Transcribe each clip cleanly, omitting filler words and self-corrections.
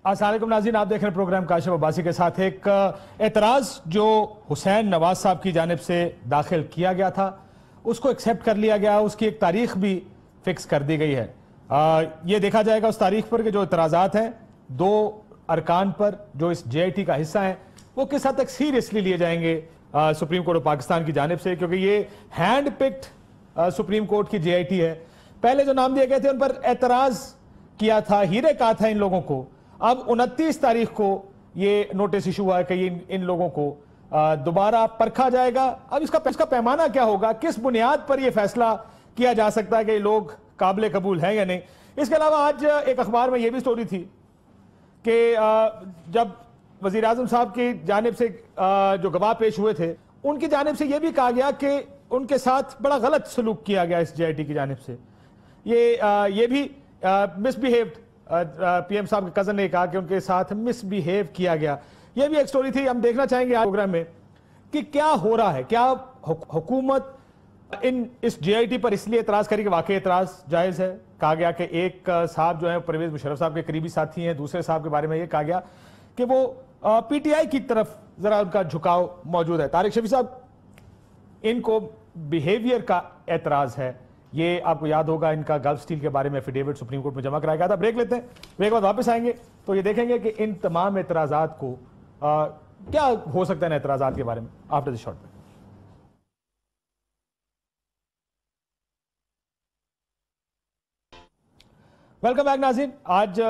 السلام علیکم ناظرین، آپ دیکھ رہے ہیں پروگرام کاشف عباسی کے ساتھ۔ ایک اعتراض جو حسین نواز صاحب کی جانب سے داخل کیا گیا تھا اس کو ایکسیپٹ کر لیا گیا، اس کی ایک تاریخ بھی فکس کر دی گئی ہے۔ یہ دیکھا جائے گا اس تاریخ پر کہ جو اعتراضات ہیں دو ارکان پر جو اس جے آئی ٹی کا حصہ ہیں وہ کس حد تک سیریسلی لیے جائیں گے سپریم کورٹ آف پاکستان کی جانب سے، کیونکہ یہ ہینڈ پکڈ سپریم کورٹ کی جے آئی ٹی ہے۔ پہلے جو نام دیے گئے تھے ان پر اعتراض کیا تھا، ہیرے کہا تھا ان لوگوں کو۔ اب 29 تاریخ کو یہ نوٹس ایشو ہوا ہے کہ ان لوگوں کو دوبارہ پرکھا جائے گا۔ اب اس کا پیمانہ کیا ہوگا، کس بنیاد پر یہ فیصلہ کیا جا سکتا ہے کہ یہ لوگ قابل قبول ہیں یا نہیں۔ اس کے علاوہ آج ایک اخبار میں یہ بھی سٹوری تھی کہ جب وزیر اعظم صاحب کی جانب سے جو گواہ پیش ہوئے تھے ان کی جانب سے یہ بھی کہا گیا کہ ان کے ساتھ بڑا غلط سلوک کیا گیا اس جے آئی ٹی کی جانب سے۔ یہ بھی مس بیہیوڈ، پی ایم صاحب کے کزن نے کہا کہ ان کے ساتھ مس بیہیو کیا گیا۔ یہ بھی ایک سٹوری تھی، ہم دیکھنا چاہیں گے آج پروگرام میں کہ کیا ہو رہا ہے۔ کیا حکومت اس جے آئی ٹی پر اس لیے اعتراض کری کہ واقعی اعتراض جائز ہے؟ کہا گیا کہ ایک صاحب جو ہیں پرویز مشرف صاحب کے قریبی ساتھی ہیں، دوسرے صاحب کے بارے میں یہ کہا گیا کہ وہ پی ٹی آئی کی طرف ذرا ان کا جھکاؤ موجود ہے۔ طارق شفیع صاحب، ان کو بیہیویئر کا اعتراض ہے، یہ آپ کو یاد ہوگا ان کا گلف سٹیل کے بارے میں ایفیڈیوٹ سپریم کورٹ میں جمع کرایا گیا تھا۔ بریک لیتے ہیں، بریک بعد واپس آئیں گے تو یہ دیکھیں گے کہ ان تمام اعتراضات کو کیا ہو سکتا ہے ان اعتراضات کے بارے میں after the short. Welcome back ناظرین۔ آج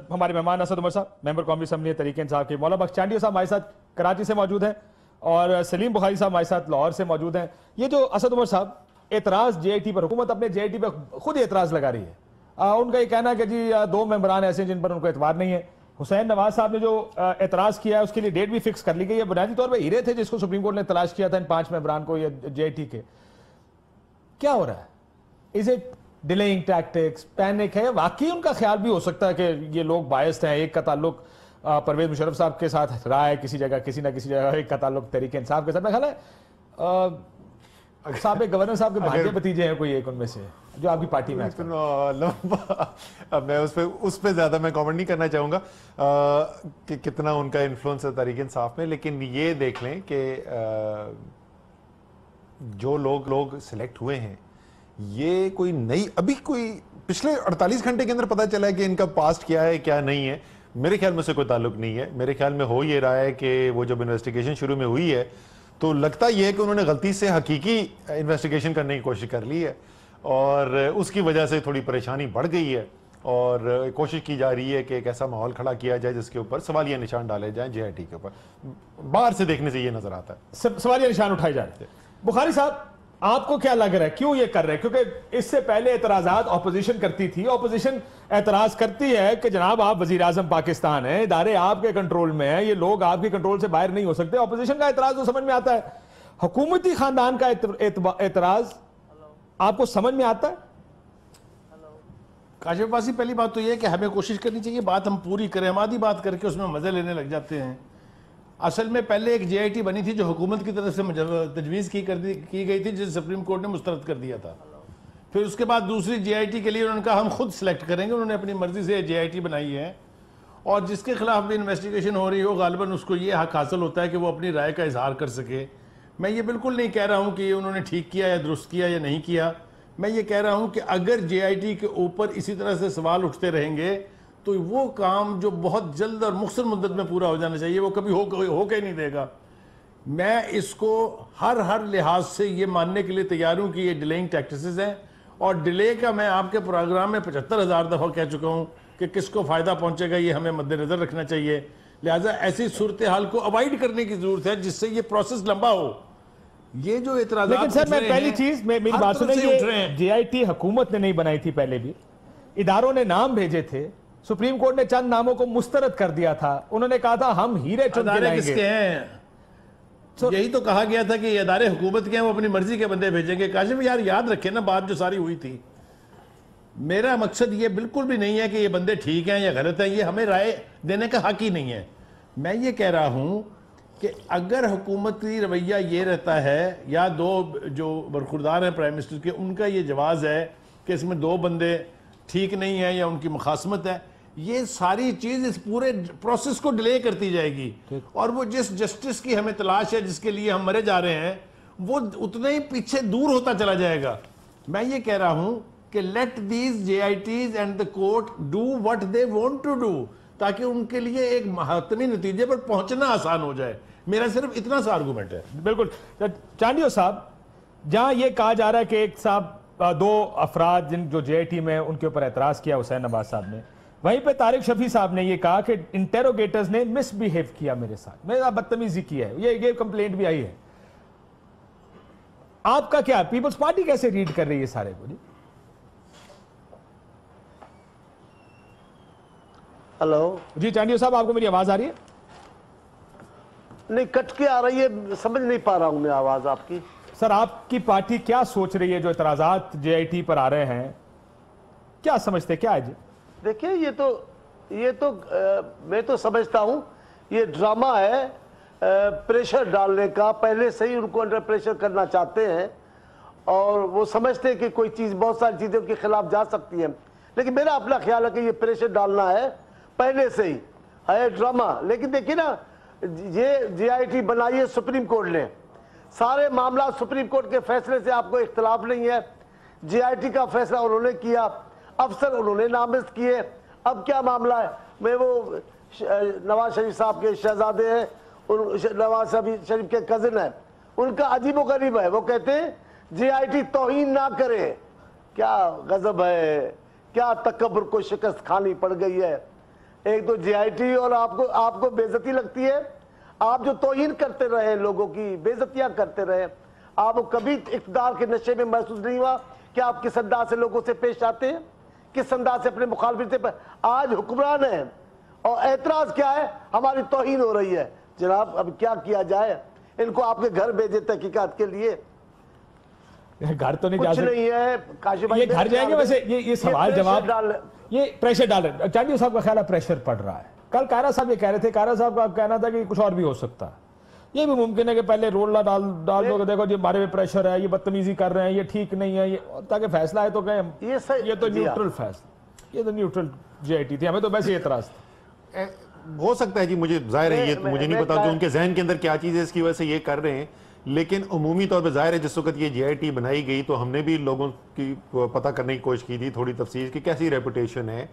ہمارے مہمان اسد عمر صاحب، ممبر قومی اسمبلی تحریک انصاف کے، مولا بخش چانڈیو صاحب ہمارے ساتھ کراچی سے موجود ہیں، اور سلیم بخاری صاحب ہمارے ساتھ لاہور سے موجود ہیں۔ یہ جو اسد عمر صاحب اعتراض جے آئی ٹی پر، حکومت اپنے جے آئی ٹی پر خود ہی اعتراض لگا رہی ہے۔ ان کا یہ کہنا ہے کہ جی 2 ممبران ایسے ہیں جن پر ان کو اعتبار نہیں ہے۔ حسین نواز صاحب نے جو اعتراض کیا ہے اس کے لیے ڈیٹ بھی فکس کر لی گئی ہے۔ بنیادی طور پہ ہیرے تھے جس کو سپریم کورٹ نے تلاش کیا تھا ان 5 ممبران کو، یہ جے آئی ٹی کے۔ کیا ہو رہا ہے؟ از اٹ ڈیلیئنگ ٹیکٹکس، پینک ہے؟ واقعی ان کا خیال بھی ہو سکتا ہے کہ یہ لوگ بائسڈ ہیں۔ ایک کا تعلق پرویز مشرف صاحب کے ساتھ رہا ہے کسی جگہ، کسی نہ کسی جگہ، ایک کا تعلق تحریک انصاف کے ساتھ۔ میرا خیال ہے سابق گورنر صاحب کے بھانجے بھتیجے ہیں کوئی ایک ان میں سے جو آپ کی پارٹی میں۔ میں اس پہ زیادہ میں کامنٹ نہیں کرنا چاہوں گا کہ کتنا ان کا انفلوئنس ہے تحریک انصاف میں، لیکن یہ دیکھ لیں کہ جو لوگ سلیکٹ ہوئے ہیں یہ کوئی نئی، ابھی کوئی پچھلے 48 گھنٹے کے اندر پتہ چلا ہے کہ ان کا پاسٹ کیا ہے کیا نہیں ہے۔ میرے خیال میں سے کوئی تعلق نہیں ہے۔ میرے خیال میں ہو یہ رہا ہے کہ وہ جب انویسٹیگیشن شروع میں ہوئی ہے تو لگتا یہ ہے کہ انہوں نے غلطی سے حقیقی انویسٹیگیشن کرنے کی کوشش کر لی ہے، اور اس کی وجہ سے تھوڑی پریشانی بڑھ گئی ہے، اور کوشش کی جا رہی ہے کہ ایک ایسا ماحول کھڑا کیا جائے جس کے اوپر سوالیہ نشان ڈالے جائیں جے آئی ٹی کے اوپر۔ باہر سے دیکھنے سے یہ نظر آتا ہے سوالیہ نشان اٹھائے جا رہے تھے۔ بخاری صاحب، آپ کو کیا لگ رہا ہے کیوں یہ کر رہے ہیں؟ کیونکہ اس سے پہلے اعتراضات اپوزیشن کرتی تھی، اپوزیشن اعتراض کرتی ہے کہ جناب آپ وزیر اعظم پاکستان ہیں، ادارے آپ کے کنٹرول میں ہیں، یہ لوگ آپ کے کنٹرول سے باہر نہیں ہو سکتے۔ اپوزیشن کا اعتراض تو سمجھ میں آتا ہے، حکومتی خاندان کا اعتراض آپ کو سمجھ میں آتا ہے؟ کاشف عباسی، پہلی بات تو یہ ہے کہ ہمیں کوشش کرنی چاہیے بات ہم پوری کریں، ہم آدھی بات کر کے اس میں مزے لینے لگ جاتے ہیں۔ اصل میں پہلے ایک جے آئی ٹی بنی تھی جو حکومت کی طرف سے تجویز کی گئی تھی، جسے سپریم کورٹ نے مسترد کر دیا تھا۔ پھر اس کے بعد دوسری جے آئی ٹی کے لیے انہوں نے کہا ہم خود سلیکٹ کریں گے۔ انہوں نے اپنی مرضی سے جے آئی ٹی بنائی ہے، اور جس کے خلاف بھی انویسٹیگیشن ہو رہی ہو غالباً اس کو یہ حق حاصل ہوتا ہے کہ وہ اپنی رائے کا اظہار کر سکے۔ میں یہ بالکل نہیں کہہ رہا ہوں کہ انہوں نے ٹھیک کیا یا درست کیا یا نہیں کیا۔ میں یہ کہہ رہا ہوں کہ اگر جے آئی ٹی کے اوپر اسی طرح سے سوال اٹھتے رہیں گے تو وہ کام جو بہت جلد اور مختصر مدت میں پورا ہو جانا چاہیے وہ کبھی ہو کے نہیں دے گا۔ میں اس کو ہر لحاظ سے یہ ماننے کے لیے تیار ہوں کہ یہ ڈیلیئنگ ٹیکٹسز ہیں، اور ڈیلے کا میں آپ کے پروگرام میں 75,000 دفعہ کہہ چکا ہوں کہ کس کو فائدہ پہنچے گا یہ ہمیں مد نظر رکھنا چاہیے۔ لہٰذا ایسی صورتحال کو اوائڈ کرنے کی ضرورت ہے جس سے یہ پروسیس لمبا ہو۔ یہ جو اعتراضات، لیکن سر میں پہلی چیز میری بات سنیں، یہ جے آئی ٹی حکومت نے نہیں بنائی تھی، پہلے بھی اداروں نے نام بھیجے تھے، سپریم کورٹ نے چند ناموں کو مسترد کر دیا تھا، انہوں نے کہا تھا ہم ہیرے چن کے لائیں گے۔ یہی تو کہا گیا تھا کہ یہ ادارے حکومت کے ہیں، وہ اپنی مرضی کے بندے بھیجیں گے۔ کاشف یار یاد رکھیں نا بات جو ساری ہوئی تھی، میرا مقصد یہ بالکل بھی نہیں ہے کہ یہ بندے ٹھیک ہیں یا غلط ہیں، یہ ہمیں رائے دینے کا حق ہی نہیں ہے۔ میں یہ کہہ رہا ہوں کہ اگر حکومتی رویہ یہ رہتا ہے، یا دو جو برخوردار ہیں پرائم منسٹر کے ان کا یہ جواز ہے کہ اس میں 2 بندے ٹھیک نہیں ہیں یا ان کی مخاصمت ہے، یہ ساری چیز اس پورے پروسیس کو ڈیلے کرتی جائے گی، اور وہ جس جسٹس کی ہمیں تلاش ہے، جس کے لیے ہم مرے جا رہے ہیں، وہ اتنے ہی پیچھے دور ہوتا چلا جائے گا۔ میں یہ کہہ رہا ہوں کہ late these JITs and the court do what they want to do، تاکہ ان کے لیے ایک حتمی نتیجے پر پہنچنا آسان ہو جائے۔ میرا صرف اتنا سا آرگومنٹ ہے۔ بالکل چانڈیو صاحب، جہاں یہ کہا جا رہا ہے کہ ایک صاحب 2 افراد جن جو JIT میں ان کے اوپر اعتراض کیا حسین نواز صاحب نے، وہیں پہ طارق شفیع صاحب نے یہ کہا کہ انٹیروگیٹرز نے مس بیہیو کیا میرے ساتھ، میرا بدتمیزی کی ہے، یہ کمپلینٹ بھی آئی ہے۔ آپ کا کیا، پیپلز پارٹی کیسے ریڈ کر رہی ہے سارے کو؟ ہلو جی چانڈیو صاحب، آپ کو میری آواز آ رہی ہے؟ نہیں، کٹ کے آ رہی ہے، سمجھ نہیں پا رہا ہوں میں آواز آپ کی۔ سر، آپ کی پارٹی کیا سوچ رہی ہے جو اعتراضات JIT پر آ رہے ہیں؟ کیا سمجھتے، کیا ہے جی؟ دیکھیں، یہ تو میں تو سمجھتا ہوں یہ ڈرامہ ہے پریشر ڈالنے کا۔ پہلے سے ہی ان کو انڈر پریشر کرنا چاہتے ہیں، اور وہ سمجھتے ہیں کہ کوئی چیز، بہت ساری چیزیں ان کے خلاف جا سکتی ہیں، لیکن میرا اپنا خیال ہے کہ یہ پریشر ڈالنا ہے پہلے سے ہی ہے ڈرامہ۔ لیکن دیکھیے نا، یہ JIT بنائی ہے سپریم کورٹ نے، سارے معاملات سپریم کورٹ کے فیصلے سے آپ کو اختلاف نہیں ہے، JIT کا فیصلہ انہوں نے کیا، افسر انہوں نے نامزد کیے۔ اب کیا معاملہ ہے؟ میں وہ نواز شریف صاحب کے شہزادے ہیں، نواز شریف کے کزن ہیں، ان کا عجیب و غریب ہے، وہ کہتے ہیں JIT توہین نہ کرے۔ کیا غضب ہے، کیا تکبر کو شکست کھانی پڑ گئی ہے۔ ایک تو JIT، اور آپ کو بے عزتی لگتی ہے؟ آپ جو توہین کرتے رہے، لوگوں کی بے عزتیاں کرتے رہے، آپ کو کبھی اقتدار کے نشے میں محسوس نہیں ہوا کہ آپ کس انداز سے لوگوں سے پیش آتے ہیں، کس انداز سے اپنے مخالفین سے؟ آج حکمران ہیں اور اعتراض کیا ہے؟ ہماری توہین ہو رہی ہے۔ جناب اب کیا کیا جائے؟ ان کو آپ کے گھر بھیجے تحقیقات کے لیے؟ گھر تو نہیں جا کچھ سکتے، نہیں ہے کاشف بھائی، یہ گھر جائیں گے۔ ویسے یہ سوال جواب، یہ پریشر ڈال رہے ہیں۔ چانڈیو صاحب کا خیال ہے پریشر پڑ رہا ہے۔ کل کائرہ صاحب یہ کہہ رہے تھے، کائرہ صاحب کا کہنا تھا کہ کچھ اور بھی ہو سکتا ہے، یہ بھی ممکن ہے کہ پہلے رول ڈال دو کہ دیکھو جی ہمارے پہ پریشر ہے، یہ بدتمیزی کر رہے ہیں، یہ ٹھیک نہیں ہے، یہ تاکہ فیصلہ ہے تو کہیں یہ تو نیوٹرل فیصلہ، یہ تو نیوٹرل JIT تھی، ہمیں تو ویسے اعتراض تھا۔ ہو سکتا ہے جی، مجھے ظاہر ہے یہ مجھے نہیں پتا کہ ان کے ذہن کے اندر کیا چیز ہے اس کی وجہ سے یہ کر رہے ہیں، لیکن عمومی طور پہ ظاہر ہے جس وقت یہ JIT بنائی گئی تو ہم نے بھی لوگوں کی پتہ کرنے کی کوشش کی تھی، تھوڑی تفصیل کی کیسی ریپوٹیشن ہے۔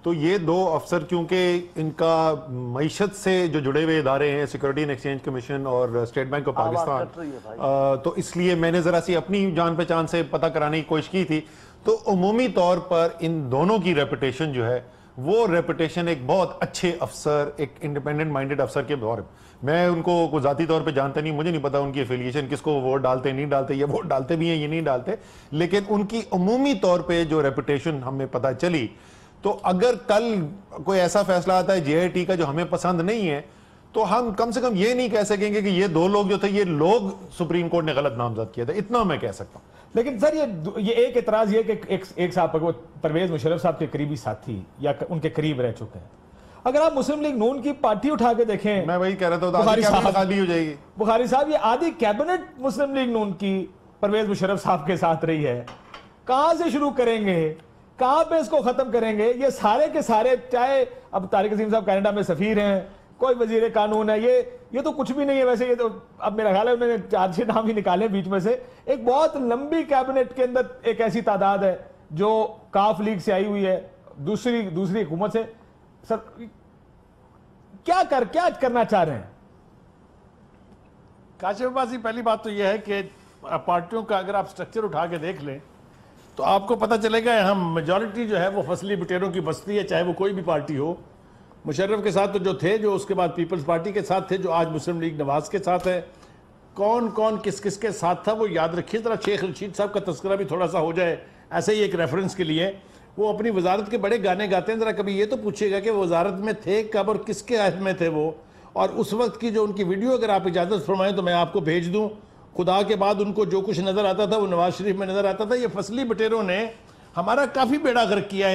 تو یہ 2 افسر کیونکہ ان کا معیشت سے جو جڑے ہوئے ادارے ہیں، سیکورٹی اینڈ ایکسچینج کمیشن اور اسٹیٹ بینک آف پاکستان، تو اس لیے میں نے ذرا سی اپنی جان پہچان سے پتہ کرانے کی کوشش کی تھی، تو عمومی طور پر ان دونوں کی ریپوٹیشن جو ہے وہ ریپوٹیشن ایک بہت اچھے افسر، ایک انڈیپینڈنٹ مائنڈڈ افسر کے طور پر، میں ان کو ذاتی طور پہ جانتا نہیں، مجھے نہیں پتا ان کی افیلیشن، کس کو ووٹ ڈالتے نہیں ڈالتے، یہ ووٹ ڈالتے بھی ہیں یہ نہیں ڈالتے، لیکن ان کی عمومی طور پہ جو ریپوٹیشن ہمیں پتہ چلی، تو اگر کل کوئی ایسا فیصلہ آتا ہے JIT کا جو ہمیں پسند نہیں ہے، تو ہم کم سے کم یہ نہیں کہہ سکیں گے کہ یہ 2 لوگ جو تھے یہ لوگ سپریم کورٹ نے غلط نامزد کیا تھا، اتنا میں کہہ سکتا ہوں۔ لیکن سر یہ ایک اعتراض یہ کہ ایک صاحب پر، وہ پرویز مشرف صاحب کے قریبی ساتھی یا ان کے قریب رہ چکے ہیں، اگر آپ مسلم لیگ نون کی پارٹی اٹھا کے دیکھیں، میں وہی کہہ رہا تھا، بخاری صاحب خالی ہو جائے گی۔ بخاری صاحب، یہ آدھی کیبنٹ مسلم لیگ نون کی پرویز مشرف صاحب کے ساتھ رہی ہے، کہاں سے شروع کریں گے، کہاں پہ اس کو ختم کریں گے؟ یہ سارے کے سارے، چاہے اب طارق عظیم صاحب کینیڈا میں سفیر ہیں، کوئی وزیر قانون ہے، یہ تو کچھ بھی نہیں ہے ویسے، یہ تو اب میرا خیال ہے انہوں نے 4-6 نام ہی نکالے بیچ میں سے۔ ایک بہت لمبی کیبنٹ کے اندر ایک ایسی تعداد ہے جو کاف لیگ سے آئی ہوئی ہے، دوسری حکومت سے۔ سر کیا کرنا چاہ رہے ہیں؟ کاشف عباسی، پہلی بات تو یہ ہے کہ پارٹیوں کا اگر آپ سٹرکچر اٹھا کے دیکھ لیں تو آپ کو پتہ چلے گا یہاں میجورٹی جو ہے وہ فصلی بٹیروں کی بستی ہے، چاہے وہ کوئی بھی پارٹی ہو۔ مشرف کے ساتھ تو جو تھے، جو اس کے بعد پیپلز پارٹی کے ساتھ تھے، جو آج مسلم لیگ نواز کے ساتھ ہے، کون کس کے ساتھ تھا وہ یاد رکھیے ذرا۔ شیخ رشید صاحب کا تذکرہ بھی تھوڑا سا ہو جائے ایسے ہی ایک ریفرنس کے لیے۔ وہ اپنی وزارت کے بڑے گانے گاتے ہیں، ذرا کبھی یہ تو پوچھیے گا کہ وزارت میں تھے کب اور کس کے عہد میں تھے وہ، اور اس وقت کی جو ان کی ویڈیو اگر آپ اجازت فرمائیں تو میں آپ کو بھیج دوں۔ خدا کے بعد ان کو جو کچھ نظر آتا تھا وہ نواز شریف میں نظر آتا تھا۔ یہ فصلی بٹیروں نے ہمارا کافی بیڑا غرق کیا ہے،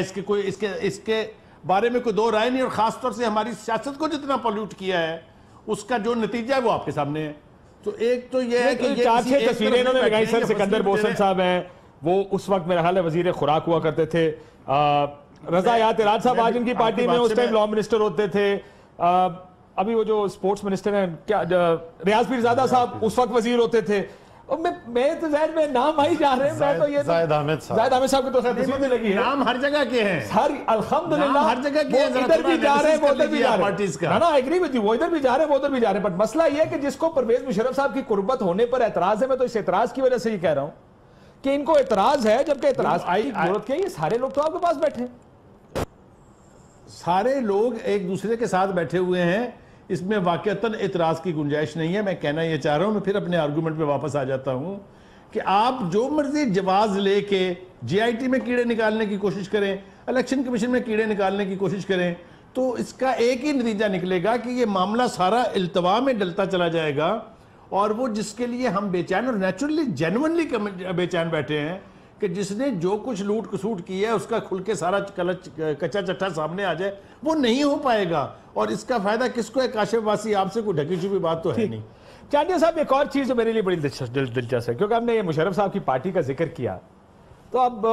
اس کے بارے میں کوئی دو رائے نہیں، اور خاص طور سے ہماری سیاست کو جتنا پولیوٹ کیا ہے اس کا جو نتیجہ ہے وہ آپ کے سامنے ہے۔ تو ایک تو یہ ہے کہ 4-6 تصویریں انہوں نے لگائی۔ سر سکندر بوسن صاحب ہیں، وہ اس وقت میرا خیال ہے وزیر خوراک ہوا کرتے تھے، رضا یاد راج صاحب آج ان کی پارٹی میں اس ٹائم لا منسٹر ہوتے تھے. ابھی وہ جو سپورٹس منسٹر ہیں کیا ریاض پیر زادہ صاحب اس وقت وزیر ہوتے تھے. میں تو ذہن میں نام آئی جا رہے ہیں. میں تو یہ زاہد احمد صاحب کی تو خیر تصویر نہیں لگی ہے. نام ہر جگہ کے ہیں, الحمدللہ ہر جگہ کے ہیں. ادھر بھی جا رہے ہیں وہ ادھر بھی جا رہے ہیں. نا ایگری وتھ یو, وہ ادھر بھی جا رہے ہیں وہ ادھر بھی جا رہے ہیں. بٹ مسئلہ یہ ہے کہ جس کو پرویز مشرف صاحب کی قربت ہونے پر اعتراض ہے, میں تو اس اعتراض کی وجہ سے یہ کہہ رہا ہوں کہ ان کو اعتراض ہے, جبکہ اعتراض کی ضرورت کیا ہے؟ یہ سارے لوگ تو آپ کے پاس بیٹھے ہیں, سارے لوگ ایک دوسرے کے ساتھ بیٹھے ہوئے ہیں. اس میں واقعتاً اعتراض کی گنجائش نہیں ہے. میں کہنا یہ چاہ رہا ہوں, میں پھر اپنے آرگومنٹ پہ واپس آ جاتا ہوں کہ آپ جو مرضی جواز لے کے جے آئی ٹی میں کیڑے نکالنے کی کوشش کریں, الیکشن کمیشن میں کیڑے نکالنے کی کوشش کریں, تو اس کا ایک ہی نتیجہ نکلے گا کہ یہ معاملہ سارا التوا میں ڈلتا چلا جائے گا. اور وہ جس کے لیے ہم بے چین اور نیچرلی جینونلی بے چین بیٹھے ہیں کہ جس نے جو کچھ لوٹ کسوٹ کی ہے اس کا کھل کے سارا کچا چٹھا سامنے آ جائے, وہ نہیں ہو پائے گا. اور اس کا فائدہ کس کو ہے؟ کاشف واسی آپ سے کوئی ڈھکی چھپی بات تو ہے نہیں. چانڈیا صاحب ایک اور چیز جو میرے لیے بڑی دلچسپ ہے, کیونکہ ہم نے یہ مشرف صاحب کی پارٹی کا ذکر کیا, تو اب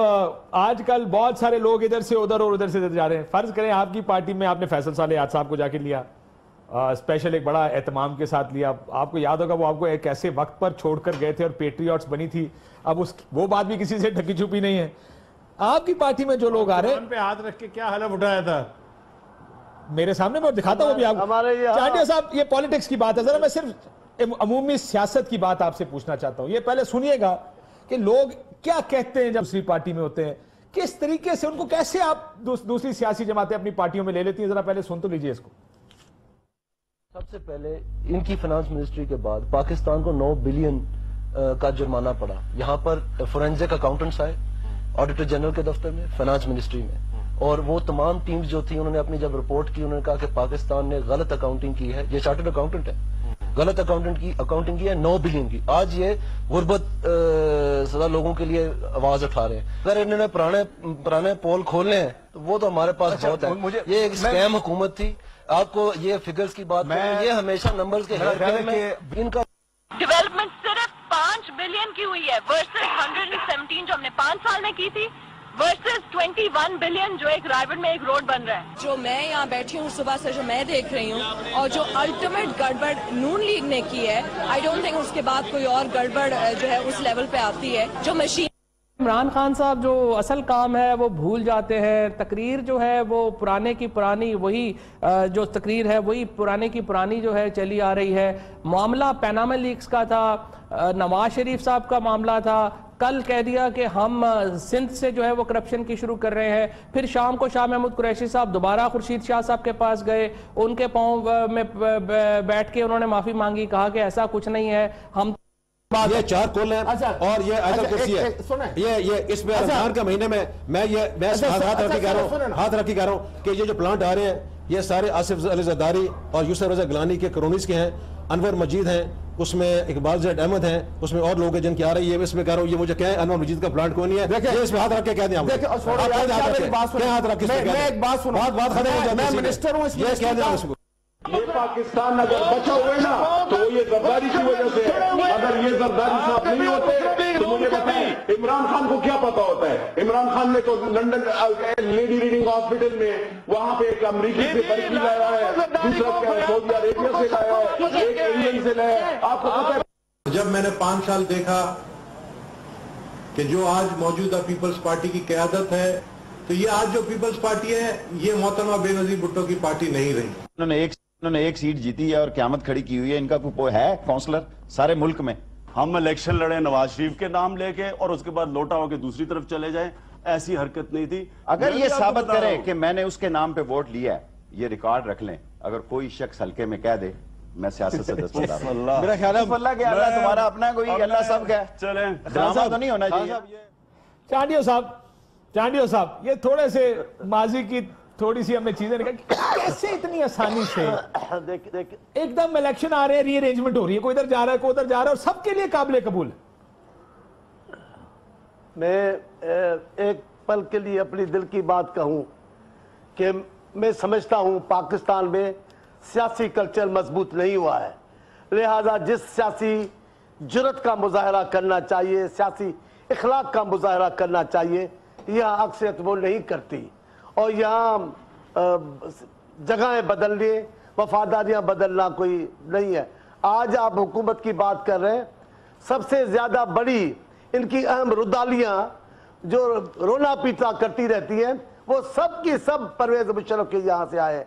آج کل بہت سارے لوگ ادھر سے ادھر اور ادھر سے ادھر جا رہے ہیں. فرض کریں آپ کی پارٹی میں آپ نے فیصل صالح صاحب کو جا کے لیا, اسپیشل ایک بڑا اہتمام کے ساتھ لیا. آپ کو یاد ہوگا وہ آپ کو ایک ایسے وقت پر چھوڑ کر گئے تھے اور پیٹریوٹس بنی تھی. اب وہ بات بھی کسی سے ڈھکی چھپی نہیں ہے. آپ کی پارٹی میں جو لوگ آ رہے ہیں, پہ ہاتھ رکھ کے کیا حلف اٹھایا تھا میرے سامنے میں دکھاتا ہوں. چانڈیا صاحب یہ پالیٹکس کی بات ہے, ذرا میں صرف عمومی سیاست کی بات آپ سے پوچھنا چاہتا ہوں. یہ پہلے سنیے گا کہ لوگ کیا کہتے ہیں جب دوسری پارٹی میں ہوتے ہیں, کس طریقے سے ان کو کیسے آپ دوسری سیاسی جماعتیں اپنی پارٹیوں میں لے لیتی ہیں. ذرا پہلے سن تو لیجئے اس کو. سب سے پہلے ان کی فنانس منسٹری کے بعد پاکستان کو 9 بلین کا جرمانہ پڑا. یہاں پر فورینزک اکاؤنٹنٹس آئے آڈیٹر جنرل کے دفتر میں, فنانس منسٹری میں, اور وہ تمام ٹیمز جو تھی انہوں نے اپنی جب رپورٹ کی انہوں نے کہا کہ پاکستان نے غلط اکاؤنٹنگ کی ہے. یہ چارٹرڈ اکاؤنٹنٹ ہے, غلط اکاؤنٹنگ کی ہے 9 بلین کی. آج یہ غربت زدہ لوگوں کے لیے آواز اٹھا رہے ہیں. اگر انہوں نے پرانے پول کھولنے ہیں تو وہ تو ہمارے پاس بہت ہے. یہ ایک اسکیم حکومت تھی. آپ کو یہ فگرز کی بات کریں, یہ ہمیشہ نمبرز کے ہیئر میں ان کا ڈیولپمنٹ صرف 5 بلین کی ہوئی ہے ورسز 117 جو ہم نے 5 سال میں کی تھی, ورسز 21 بلین جو ایک رائے میں ایک روڈ بن رہا ہے. جو میں یہاں بیٹھی ہوں صبح سے جو میں دیکھ رہی ہوں, اور جو الٹیمیٹ گڑبڑ نون لیگ نے کی ہے, آئی ڈونٹ تھنک اس کے بعد کوئی اور گڑبڑ جو ہے اس لیول پہ آتی ہے. جو مشین عمران خان صاحب جو اصل کام ہے وہ بھول جاتے ہیں. تقریر جو ہے وہ پرانے کی پرانی, وہی جو تقریر ہے وہی پرانے کی پرانی جو ہے چلی آ رہی ہے. معاملہ پیناما لیکس کا تھا, نواز شریف صاحب کا معاملہ تھا. کل کہہ دیا کہ ہم سندھ سے جو ہے وہ کرپشن کی شروع کر رہے ہیں. پھر شام کو شاہ محمود قریشی صاحب دوبارہ خورشید شاہ صاحب کے پاس گئے, ان کے پاؤں میں بیٹھ کے انہوں نے معافی مانگی, کہا کہ ایسا کچھ نہیں ہے. ہم یہ 4 کل ہیں اور یہ آیت الکرسی ہے. یہ اس میں رمضان کے مہینے میں میں ہاتھ رکھ کے کہہ رہا ہوں کہ یہ جو پلانٹ آ رہے ہیں یہ سارے آصف علی زرداری اور یوسف رضا گیلانی کے کرونیز کے ہیں. انور مجید ہیں, اس میں اقبال زید احمد ہیں, اس میں اور لوگ ہیں جن کی آ رہی ہے. اس میں کہہ رہا ہوں یہ مجھے کہیں انور مجید کا پلانٹ کوئی نہیں ہے. یہ اس میں ہاتھ رکھ کے کہہ دیں, یہ پاکستان اگر بچا ہوئے نا تو یہ زرداری کی وجہ سے ہے. اگر یہ زرداری صاحب نہیں ہوتے تو مجھے بتائیں عمران خان کو کیا پتا ہوتا ہے. عمران خان نے تو لنڈن لیڈی ریڈنگ ہاسپٹل میں وہاں پہ ایک امریکی سے برقی لایا ہے, دوسرا سعودی عربیہ سے لایا ہے, ایک انگلینڈ سے لایا ہے. آپ کو پتا ہے جب میں نے 5 سال دیکھا کہ جو آج موجودہ پیپلز پارٹی کی قیادت ہے, تو یہ آج جو پیپلز پارٹی ہے یہ محترمہ بے نظیر بھٹو کی پارٹی نہیں رہی. انہوں نے ایک سیٹ جیتی ہے اور قیامت کھڑی کی ہوئی ہے. ان کا کوئی ہے کونسلر سارے ملک میں؟ ہم الیکشن لڑے نواز شریف کے نام لے کے اور اس کے بعد لوٹا ہو کے دوسری طرف چلے جائیں, ایسی حرکت نہیں تھی. اگر یہ ثابت کرے کہ میں نے اس کے نام پہ ووٹ لیا ہے, یہ ریکارڈ رکھ لیں. اگر کوئی شخص ہلکے میں کہہ دے میں سیاست سے دستبردار ہوں, میرا خیال ہے اللہ کہ اللہ تمہارا اپنا کوئی, اللہ سب کا چلیں ڈرامہ تو نہیں ہونا چاہیے. چانڈیا صاحب یہ تھوڑے سے ماضی کی تھوڑی سی ہمیں چیزیں نکال, کیسے اتنی آسانی سے ایک دم الیکشن آ رہے ہیں, ری ارینجمنٹ ہو رہی ہے, کوئی ادھر جا رہا ہے کوئی ادھر جا رہا ہے, اور سب کے لیے قابل قبول ہے. میں ایک پل کے لیے اپنی دل کی بات کہوں کہ میں سمجھتا ہوں پاکستان میں سیاسی کلچر مضبوط نہیں ہوا ہے, لہذا جس سیاسی جرت کا مظاہرہ کرنا چاہیے, سیاسی اخلاق کا مظاہرہ کرنا چاہیے, یہاں اکثریت وہ نہیں کرتی. اور یہاں جگہیں بدل لیے، وفاداریاں بدلنا کوئی نہیں ہے. آج آپ حکومت کی بات کر رہے ہیں، سب سے زیادہ بڑی ان کی اہم ردالیاں جو رونا پیٹا کرتی رہتی ہیں وہ سب کی سب پرویز مشرف کے یہاں سے آئے.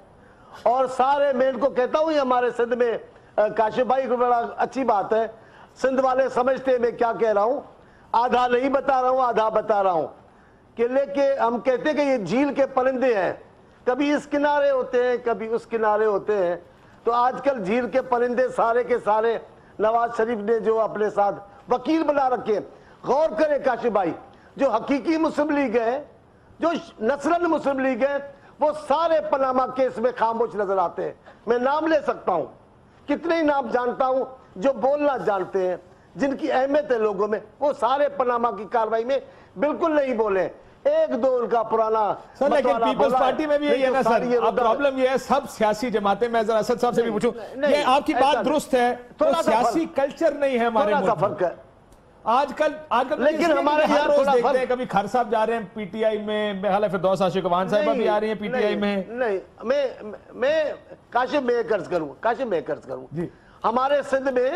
اور سارے میں ان کو کہتا ہوں، یہ ہمارے سندھ میں کاشف بھائی کو بڑا اچھی بات ہے، سندھ والے سمجھتے ہیں میں کیا کہہ رہا ہوں، آدھا نہیں بتا رہا ہوں آدھا بتا رہا ہوں کہ ہم کہتے ہیں کہ یہ جھیل کے پرندے ہیں، کبھی اس کنارے ہوتے ہیں کبھی اس کنارے ہوتے ہیں. تو آج کل جھیل کے پرندے سارے کے سارے نواز شریف نے جو اپنے ساتھ وکیل بنا رکھے. غور کریں کاشف بھائی، جو حقیقی مسلم لیگ ہے، جو نصرت مسلم لیگ ہے، وہ سارے پاناما کیس میں خاموش نظر آتے ہیں. میں نام لے سکتا ہوں، کتنے ہی نام جانتا ہوں جو بولنا جانتے ہیں، جن کی اہمیت ہے لوگوں میں، وہ سارے پاناما کی کاروائی میں بالکل نہیں بولے. ایک دو ان کا پرانا لیکن پیپلز پارٹی میں بھی یہی ہے نا سر، اب پرابلم یہ ہے سب سیاسی جماعتیں، میں ذرا اسد صاحب سے بھی پوچھوں، یہ آپ کی بات درست ہے، سیاسی کلچر نہیں ہے ہمارے ملک میں آج کل. لیکن ہمارے یہاں روز دیکھتے ہیں، کبھی کھر صاحب جا رہے ہیں پی ٹی آئی میں، میخالہ فردوس عاشق عوان صاحبہ بھی آ رہی ہیں پی ٹی آئی میں. نہیں میں کاشف میں عرض کروں ہمارے سندھ میں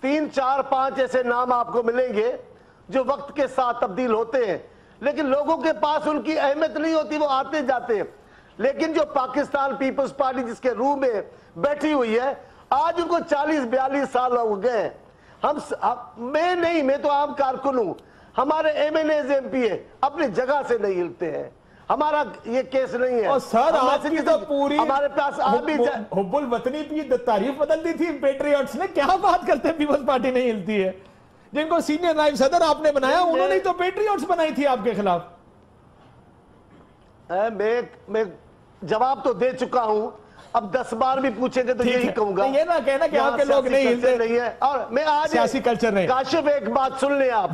3 4 5 ایسے نام آپ کو ملیں گے جو وقت کے ساتھ تبدیل ہوتے ہیں، لیکن لوگوں کے پاس ان کی اہمیت نہیں ہوتی، وہ آتے جاتے ہیں. لیکن جو پاکستان پیپلز پارٹی جس کے روح میں بیٹھی ہوئی ہے، آج ان کو 40 42 سال ہو گئے ہیں. میں تو عام کارکن ہوں، ہمارے MNAs M P ہے اپنی جگہ سے نہیں ہلتے ہیں. ہمارا یہ کیس نہیں ہے. اور سر آپ کی تو پوری ہمارے پاس حب الوطنی کی تعریف بدل دی تھی پیٹریوٹس نے. کیا بات کرتے ہیں پیپلز پارٹی نہیں ہلتی ہے؟ جن کو سینئر نائب صدر آپ نے بنایا انہوں نے تو پیٹریوٹس بنائی تھی آپ کے خلاف. میں جواب تو دے چکا ہوں، اب 10 بار بھی پوچھیں گے تو یہی کہوں گا. یہ نہ کہنا کہ آپ کے لوگ نہیں ہلتے نہیں ہے. اور میں آج سیاسی کلچر نہیں. کاشف ایک بات سن لیں آپ،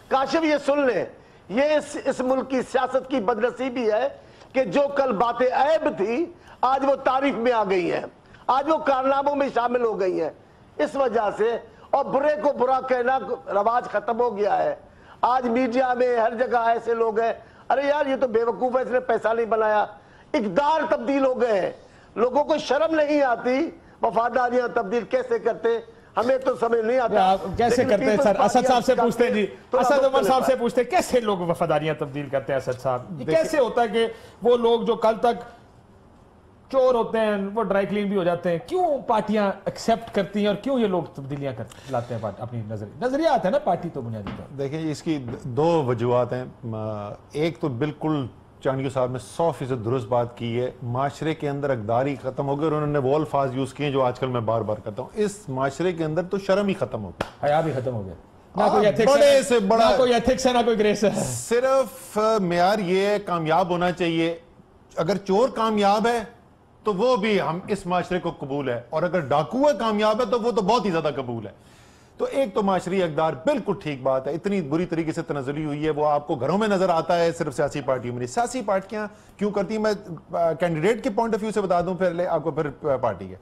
کاشف یہ سن لیں، یہ اس ملک کی سیاست کی بدنصیبی ہے کہ جو کل باتیں عیب تھی آج وہ تعریف میں آ گئی ہیں، آج وہ کارناموں میں شامل ہو گئی ہیں. اس وجہ سے اور برے کو برا کہنا رواج ختم ہو گیا ہے. آج میڈیا میں ہر جگہ ایسے لوگ ہیں، ارے یار یہ تو بے وقوف ہے، اس نے پیسہ نہیں بنایا. اقدار تبدیل ہو گئے ہیں، لوگوں کو شرم نہیں آتی وفاداریاں تبدیل کیسے کرتے، ہمیں تو سمجھ نہیں آتا کیسے کرتے. سر اسد صاحب سے پوچھتے ہیں، جی اسد عمر صاحب سے پوچھتے ہیں کیسے لوگ وفاداریاں تبدیل کرتے ہیں. اسد صاحب کیسے ہوتا ہے کہ وہ لوگ جو کل تک چور ہوتے ہیں وہ ڈرائی کلین بھی ہو جاتے ہیں، کیوں پارٹیاں ایکسیپٹ کرتی ہیں اور کیوں یہ لوگ تبدیلیاں لاتے ہیں اپنی نظریات ہے نا پارٹی تو بنیادی طور. دیکھیں اس کی 2 وجوہات ہیں. ایک تو بالکل چانڈیو صاحب نے 100% درست بات کی ہے، معاشرے کے اندر اقدار ہی ختم ہو گئے اور انہوں نے وہ الفاظ یوز کیے جو آج کل میں بار بار کرتا ہوں. اس معاشرے کے اندر تو شرم ہی ختم ہو گئی، حیا بھی ختم ہو گیا، نہ کوئی ایتھکس ہے نہ کوئی گریس ہے. صرف معیار یہ ہے کامیاب ہونا چاہیے. اگر چور کامیاب ہے تو وہ بھی ہم اس معاشرے کو قبول ہے، اور اگر ڈاکو کامیاب ہے تو وہ تو بہت ہی زیادہ قبول ہے. تو ایک تو معاشری اقدار بالکل ٹھیک بات ہے، اتنی بری طریقے سے تنزلی ہوئی ہے، وہ آپ کو گھروں میں نظر آتا ہے، صرف سیاسی پارٹیوں میں نہیں. سیاسی پارٹیاں کیوں کرتی ہیں، میں کینڈیڈیٹ کے پوائنٹ آف ویو سے بتا دوں پہلے آپ کو، پھر پارٹی کے.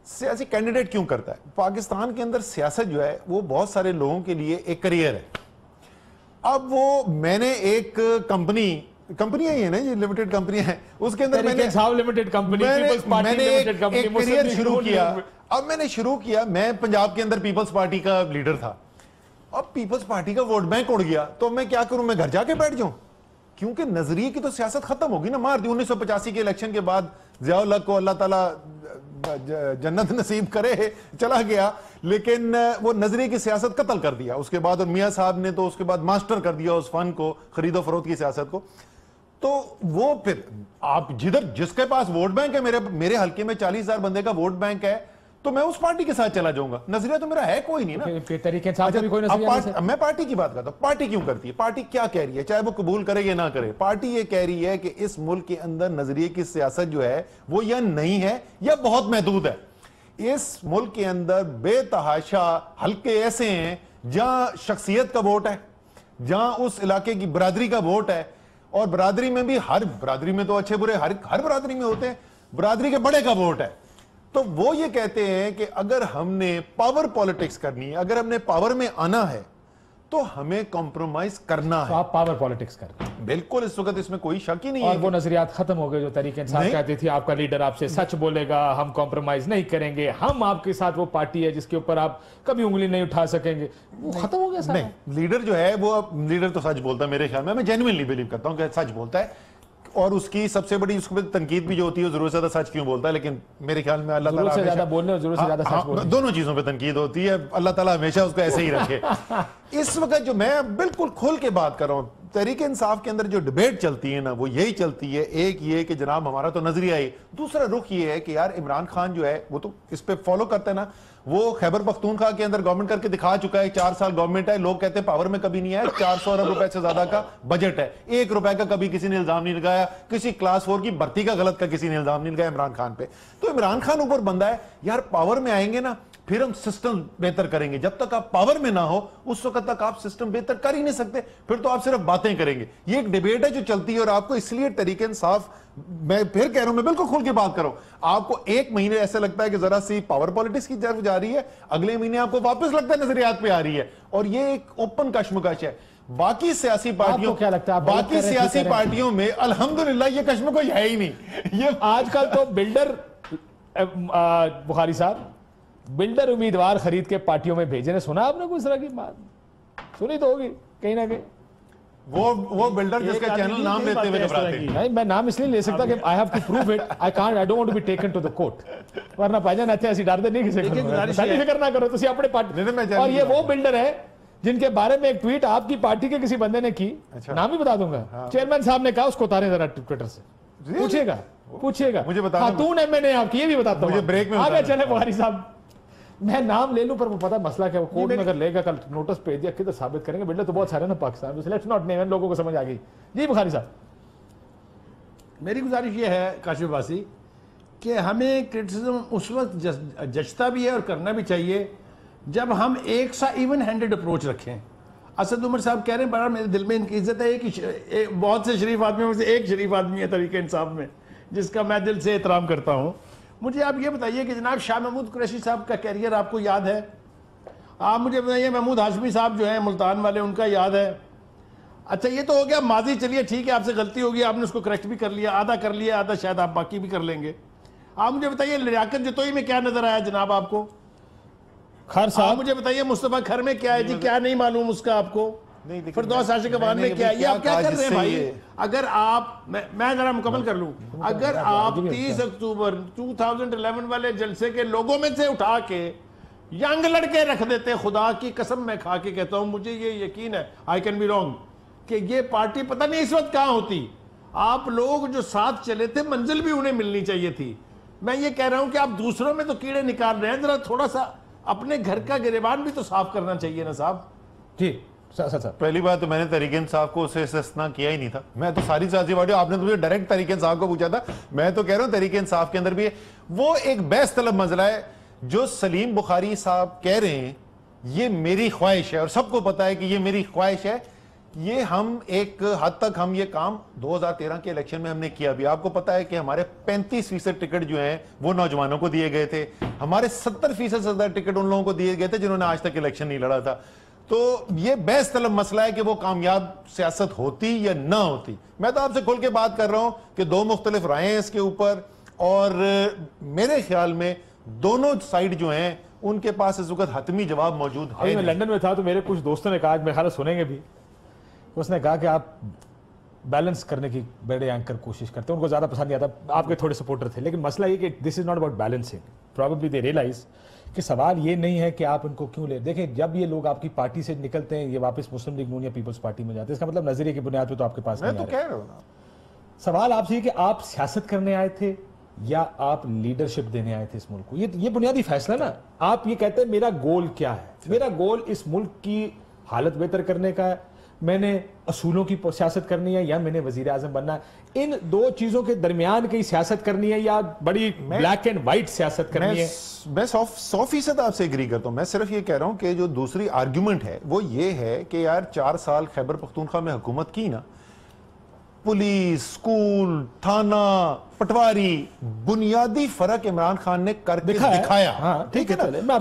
سیاسی کینڈیڈیٹ کیوں کرتا ہے؟ پاکستان کے اندر سیاست جو ہے وہ بہت سارے لوگوں کے لیے ایک کریئر ہے. اب میں نے ایک کمپنیاں ہی ہیں نا، یہ لمیٹڈ کمپنیاں ہیں، اس کے اندر میں نے ایک کریئر شروع کیا. اب میں نے شروع کیا، میں پنجاب کے اندر پیپلز پارٹی کا لیڈر تھا. اب پیپلز پارٹی کا ووٹ بینک اڑ گیا تو میں کیا کروں، میں گھر جا کے بیٹھ جاؤں؟ کیونکہ نظریے کی تو سیاست ختم ہوگی نا، مار دی. 1985 کے الیکشن کے بعد ضیاء الحق کو اللہ تعالیٰ جنت نصیب کرے چلا گیا، لیکن وہ نظریے کی سیاست قتل کر دیا اس کے بعد. اور میاں صاحب نے تو اس کے بعد ماسٹر کر دیا اس فن کو، خرید و فروخت کی سیاست کو. تو وہ پھر آپ جس کے پاس ووٹ بینک ہے، میرے حلقے میں 40,000 بندے کا ووٹ بینک ہے، تو میں اس پارٹی کے ساتھ چلا جاؤں گا. نظریہ تو میرا ہے کوئی نہیں نا. میں پارٹی کی بات کرتا ہوں. پارٹی کیوں کرتی ہے؟ پارٹی کیا کہہ رہی ہے، چاہے وہ قبول کرے یا نہ کرے؟ پارٹی یہ کہہ رہی ہے کہ اس ملک کے اندر نظریے کی سیاست جو ہے وہ یا نہیں ہے یا بہت محدود ہے. اس ملک کے اندر بے تحاشا حلقے ایسے ہیں جہاں شخصیت کا ووٹ ہے، جہاں اس علاقے کی برادری کا ووٹ ہے، اور برادری میں بھی ہر برادری میں تو اچھے برے ہر برادری میں ہوتے ہیں، برادری کے بڑے کا ووٹ ہے. تو وہ یہ کہتے ہیں کہ اگر ہم نے پاور پالیٹکس کرنی ہے، اگر ہم نے پاور میں آنا ہے تو ہمیں کمپرومائز کرنا ہے. آپ پاور پالیٹکس کر رہے ہیں. بالکل اس وقت اس میں کوئی شک ہی نہیں ہے. اور وہ نظریات ختم ہو گئے جو تحریک انصاف کہتی تھی آپ کا لیڈر آپ سے سچ بولے گا, ہم کمپرومائز نہیں کریں گے, ہم آپ کے ساتھ وہ پارٹی ہے جس کے اوپر آپ کبھی انگلی نہیں اٹھا سکیں گے, وہ ختم ہو گیا سارا. نہیں, لیڈر جو ہے وہ لیڈر تو سچ بولتا ہے میرے خیال میں جینوئنلی بلیو کرتا ہوں کہ سچ بولتا ہے, اور اس کی سب سے بڑی اس کو تنقید بھی جو ہوتی ہے ضرورت سے زیادہ سچ کیوں بولتا ہے, لیکن میرے خیال میں اللہ تعالیٰ ضرورت سے زیادہ بولنے اور ضرورت سے زیادہ سچ بولنے دونوں چیزوں پہ تنقید ہوتی ہے, اللہ تعالیٰ ہمیشہ اس کو ایسے ہی رکھے. اس وقت جو میں بالکل کھل کے بات کر رہا ہوں, تحریک انصاف کے اندر جو ڈیبیٹ چلتی ہے نا وہ یہی چلتی ہے, ایک یہ کہ جناب ہمارا تو نظریہ ہی, دوسرا رخ یہ ہے کہ یار عمران خان جو ہے وہ تو اس پہ فالو کرتا ہے نا, وہ خیبر پختونخوا کے اندر گورنمنٹ کر کے دکھا چکا ہے, 4 سال گورنمنٹ ہے, لوگ کہتے ہیں پاور میں کبھی نہیں آیا, 400 ارب روپے سے زیادہ کا بجٹ ہے, 1 روپے کا کبھی کسی نے الزام نہیں لگایا, کسی کلاس 4 کی بھرتی کا غلط کا کسی نے الزام نہیں لگایا عمران خان پہ. تو عمران خان اوپر بندہ ہے یار, پاور میں آئیں گے نا پھر ہم سسٹم بہتر کریں گے, جب تک آپ پاور میں نہ ہو اس وقت تک آپ سسٹم بہتر کر ہی نہیں سکتے, پھر تو آپ صرف باتیں کریں گے. یہ ایک ڈیبیٹ ہے جو چلتی ہے, اور آپ کو اس لیے تحریک انصاف, میں پھر کہہ رہا ہوں, میں بالکل کھل کے بات کروں, آپ کو ایک مہینے ایسا لگتا ہے کہ ذرا سی پاور پالیٹکس کی طرف جا رہی ہے, اگلے مہینے آپ کو واپس لگتا ہے نظریات پہ آ رہی ہے, اور یہ ایک اوپن کشمکش ہے. باقی سیاسی پارٹیوں کیا لگتا ہے, باقی سیاسی پارٹیوں میں الحمدللہ یہ کشمکش ہے ہی نہیں. یہ آج کل تو بلڈر بخاری صاحب بلڈر امیدوار خرید کے پارٹیوں میں بھیجے, نے سنا آپ نے کوئی اس طرح کی بات سنی تو ہوگی کہیں نہ کہیں. وہ بلڈر جس کا چینل نام لیتے ہوئے گھبراتے ہیں. نہیں, میں نام اس لیے لے سکتا کہ I have to prove it, I don't want to be taken to the court. ورنہ بھائی جان ایسے ڈر دے نہیں کسی کو, فکر نہ کرو تسی اپنے پارٹی. اور یہ وہ بلڈر ہے جن کے بارے میں ایک ٹویٹ آپ کی پارٹی کے کسی بندے نے کی, نام بھی بتا دوں گا, چیئرمین صاحب نے کہا اس کو اتاریں ذرا ٹویٹر سے, پوچھیے گا مجھے بتانا, خاتون ایم آپ کی, یہ بھی بتاتا ہوں, آگے چلے بخاری صاحب. میں نام لے لوں پر وہ پتا مسئلہ کیا, وہ کورٹ میں اگر لے گا کل نوٹس بھیج دیا کدھر ثابت کریں گے, بلڈر تو بہت سارے نا پاکستان میں, لیٹس ناٹ نیم, لوگوں کو سمجھ آ گئی. جی بخاری صاحب, میری گزارش یہ ہے کاشف عباسی کہ ہمیں کرٹیسزم اس وقت جچتا بھی ہے اور کرنا بھی چاہیے جب ہم ایک سا ایون ہینڈڈ اپروچ رکھیں. اسد عمر صاحب کہہ رہے ہیں بڑا میرے دل میں ان کی عزت ہے, بہت سے شریف آدمیوں میں سے ایک شریف آدمی ہے تحریک انصاف میں جس کا میں دل سے احترام کرتا ہوں. مجھے آپ یہ بتائیے کہ جناب شاہ محمود قریشی صاحب کا کیریئر آپ کو یاد ہے؟ آپ مجھے بتائیے محمود ہاشمی صاحب جو ہیں ملتان والے, ان کا یاد ہے؟ اچھا یہ تو ہو گیا ماضی, چلیے ٹھیک ہے آپ سے غلطی ہوگی, آپ نے اس کو کریکٹ بھی کر لیا, آدھا کر لیا, آدھا شاید آپ باقی بھی کر لیں گے. آپ مجھے بتائیے لیاقت جتوئی میں کیا نظر آیا جناب آپ کو؟ خیر صاحب مجھے بتائیے مصطفیٰ کھر میں کیا ہے جی, کیا نہیں معلوم اس کا آپ کو؟ فردوس عاشق افغان میں کیا ہے؟ یہ آپ کیا کر رہے ہیں بھائی؟ اگر آپ, میں ذرا مکمل کر لوں, اگر آپ 30 اکتوبر 2011 والے جلسے کے لوگوں میں سے اٹھا کے ینگ لڑکے رکھ دیتے, خدا کی قسم میں کھا کے کہتا ہوں, مجھے یہ یقین ہے, I can be wrong, کہ یہ پارٹی پتہ نہیں اس وقت کہاں ہوتی. آپ لوگ جو ساتھ چلے تھے منزل بھی انہیں ملنی چاہیے تھی. میں یہ کہہ رہا ہوں کہ آپ دوسروں میں تو کیڑے نکال رہے ہیں, ذرا تھوڑا سا اپنے گھر کا گریبان بھی تو صاف کرنا چاہیے نا صاحب. جی پہلی بات تو میں نے تحریک انصاف کو اسے استثناء کیا ہی نہیں تھا, میں تو ساری سیاسی پارٹیوں, آپ نے تو مجھے ڈائریکٹ تحریک انصاف کو پوچھا تھا, میں تو کہہ رہا ہوں تحریک انصاف کے اندر بھی ہے. وہ ایک بحث طلب مسئلہ ہے جو سلیم بخاری صاحب کہہ رہے ہیں, یہ میری خواہش ہے اور سب کو پتا ہے کہ یہ میری خواہش ہے. یہ ہم ایک حد تک ہم یہ کام 2013 کے الیکشن میں ہم نے کیا بھی. آپ کو پتا ہے کہ ہمارے 35% ٹکٹ جو ہیں وہ نوجوانوں کو دیے گئے تھے, ہمارے 70% سے زیادہ ٹکٹ ان لوگوں کو دیے گئے تھے جنہوں نے آج تک الیکشن نہیں لڑا تھا. تو یہ بحث طلب مسئلہ ہے کہ وہ کامیاب سیاست ہوتی یا نہ ہوتی. میں تو آپ سے کھل کے بات کر رہا ہوں کہ 2 مختلف رائے ہیں اس کے اوپر, اور میرے خیال میں دونوں سائیڈ جو ہیں ان کے پاس اس وقت حتمی جواب موجود ہے. میں لندن میں تھا تو میرے کچھ دوستوں نے کہا, میرے خیال سنیں گے بھی, اس نے کہا کہ آپ بیلنس کرنے کی بڑے اینکر کوشش کرتے ہیں, ان کو زیادہ پسند نہیں آتا, آپ کے تھوڑے سپورٹر تھے, لیکن مسئلہ یہ کہ this is not about balancing, probably they realize کہ سوال یہ نہیں ہے کہ آپ ان کو کیوں لے. دیکھیں جب یہ لوگ آپ کی پارٹی سے نکلتے ہیں, یہ واپس مسلم لیگ نون یا پیپلز پارٹی میں جاتے ہیں, اس کا مطلب نظریے کی بنیاد پہ تو آپ کے پاس نہیں آ رہا. سوال آپ سے یہ کہ آپ سیاست کرنے آئے تھے یا آپ لیڈرشپ دینے آئے تھے اس ملک کو, یہ بنیادی فیصلہ نا. آپ یہ کہتے ہیں میرا گول کیا ہے, میرا گول اس ملک کی حالت بہتر کرنے کا ہے, میں نے اصولوں کی سیاست کرنی ہے, یا میں نے وزیر اعظم بننا ہے. ان دو چیزوں کے درمیان کی سیاست کرنی ہے یا بڑی بلیک اینڈ وائٹ سیاست کرنی ہے. میں 100% آپ سے ایگری کرتا ہوں. میں صرف یہ کہہ رہا ہوں کہ جو دوسری آرگیومنٹ ہے وہ یہ ہے کہ یار 4 سال خیبر پختونخوا میں حکومت کی نا, پولیس, سکول, تھانہ, پٹواری, بنیادی فرق عمران خان نے کر کے دکھایا. ٹھیک ہے نا,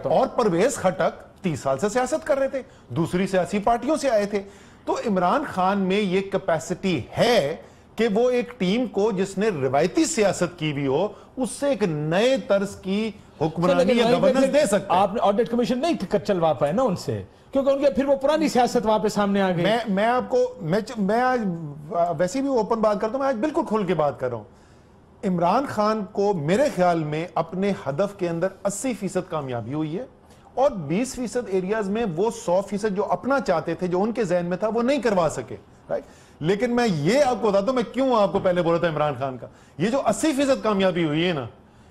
اور پرویز خٹک 30 سال سے سیاست کر رہے تھے, دوسری سیاسی پارٹیوں سے آئے تھے. تو عمران خان میں یہ کیپیسٹی ہے کہ وہ ایک ٹیم کو جس نے روایتی سیاست کی بھی ہو اس سے ایک نئے طرز کی حکمرانی یا گورننس دے سکتے ہیں. آپ نے آڈٹ کمیشن نہیں چلوا پائے نا ان سے, کیونکہ ان کے پھر وہ پرانی سیاست وہاں پہ سامنے آ گئی. میں آپ کو میں آج ویسے بھی اوپن بات کرتا ہوں, میں آج بالکل کھل کے بات کر رہا ہوں. عمران خان کو میرے خیال میں اپنے ہدف کے اندر 80% کامیابی ہوئی ہے, اور 20% ایریاز میں وہ 100% جو اپنا چاہتے تھے, جو ان کے ذہن میں تھا, وہ نہیں کروا سکے. لیکن میں یہ آپ کو بتاتا ہوں, میں کیوں آپ کو پہلے بول رہا تھا عمران خان کا, یہ جو 80% کامیابی ہوئی ہے نا,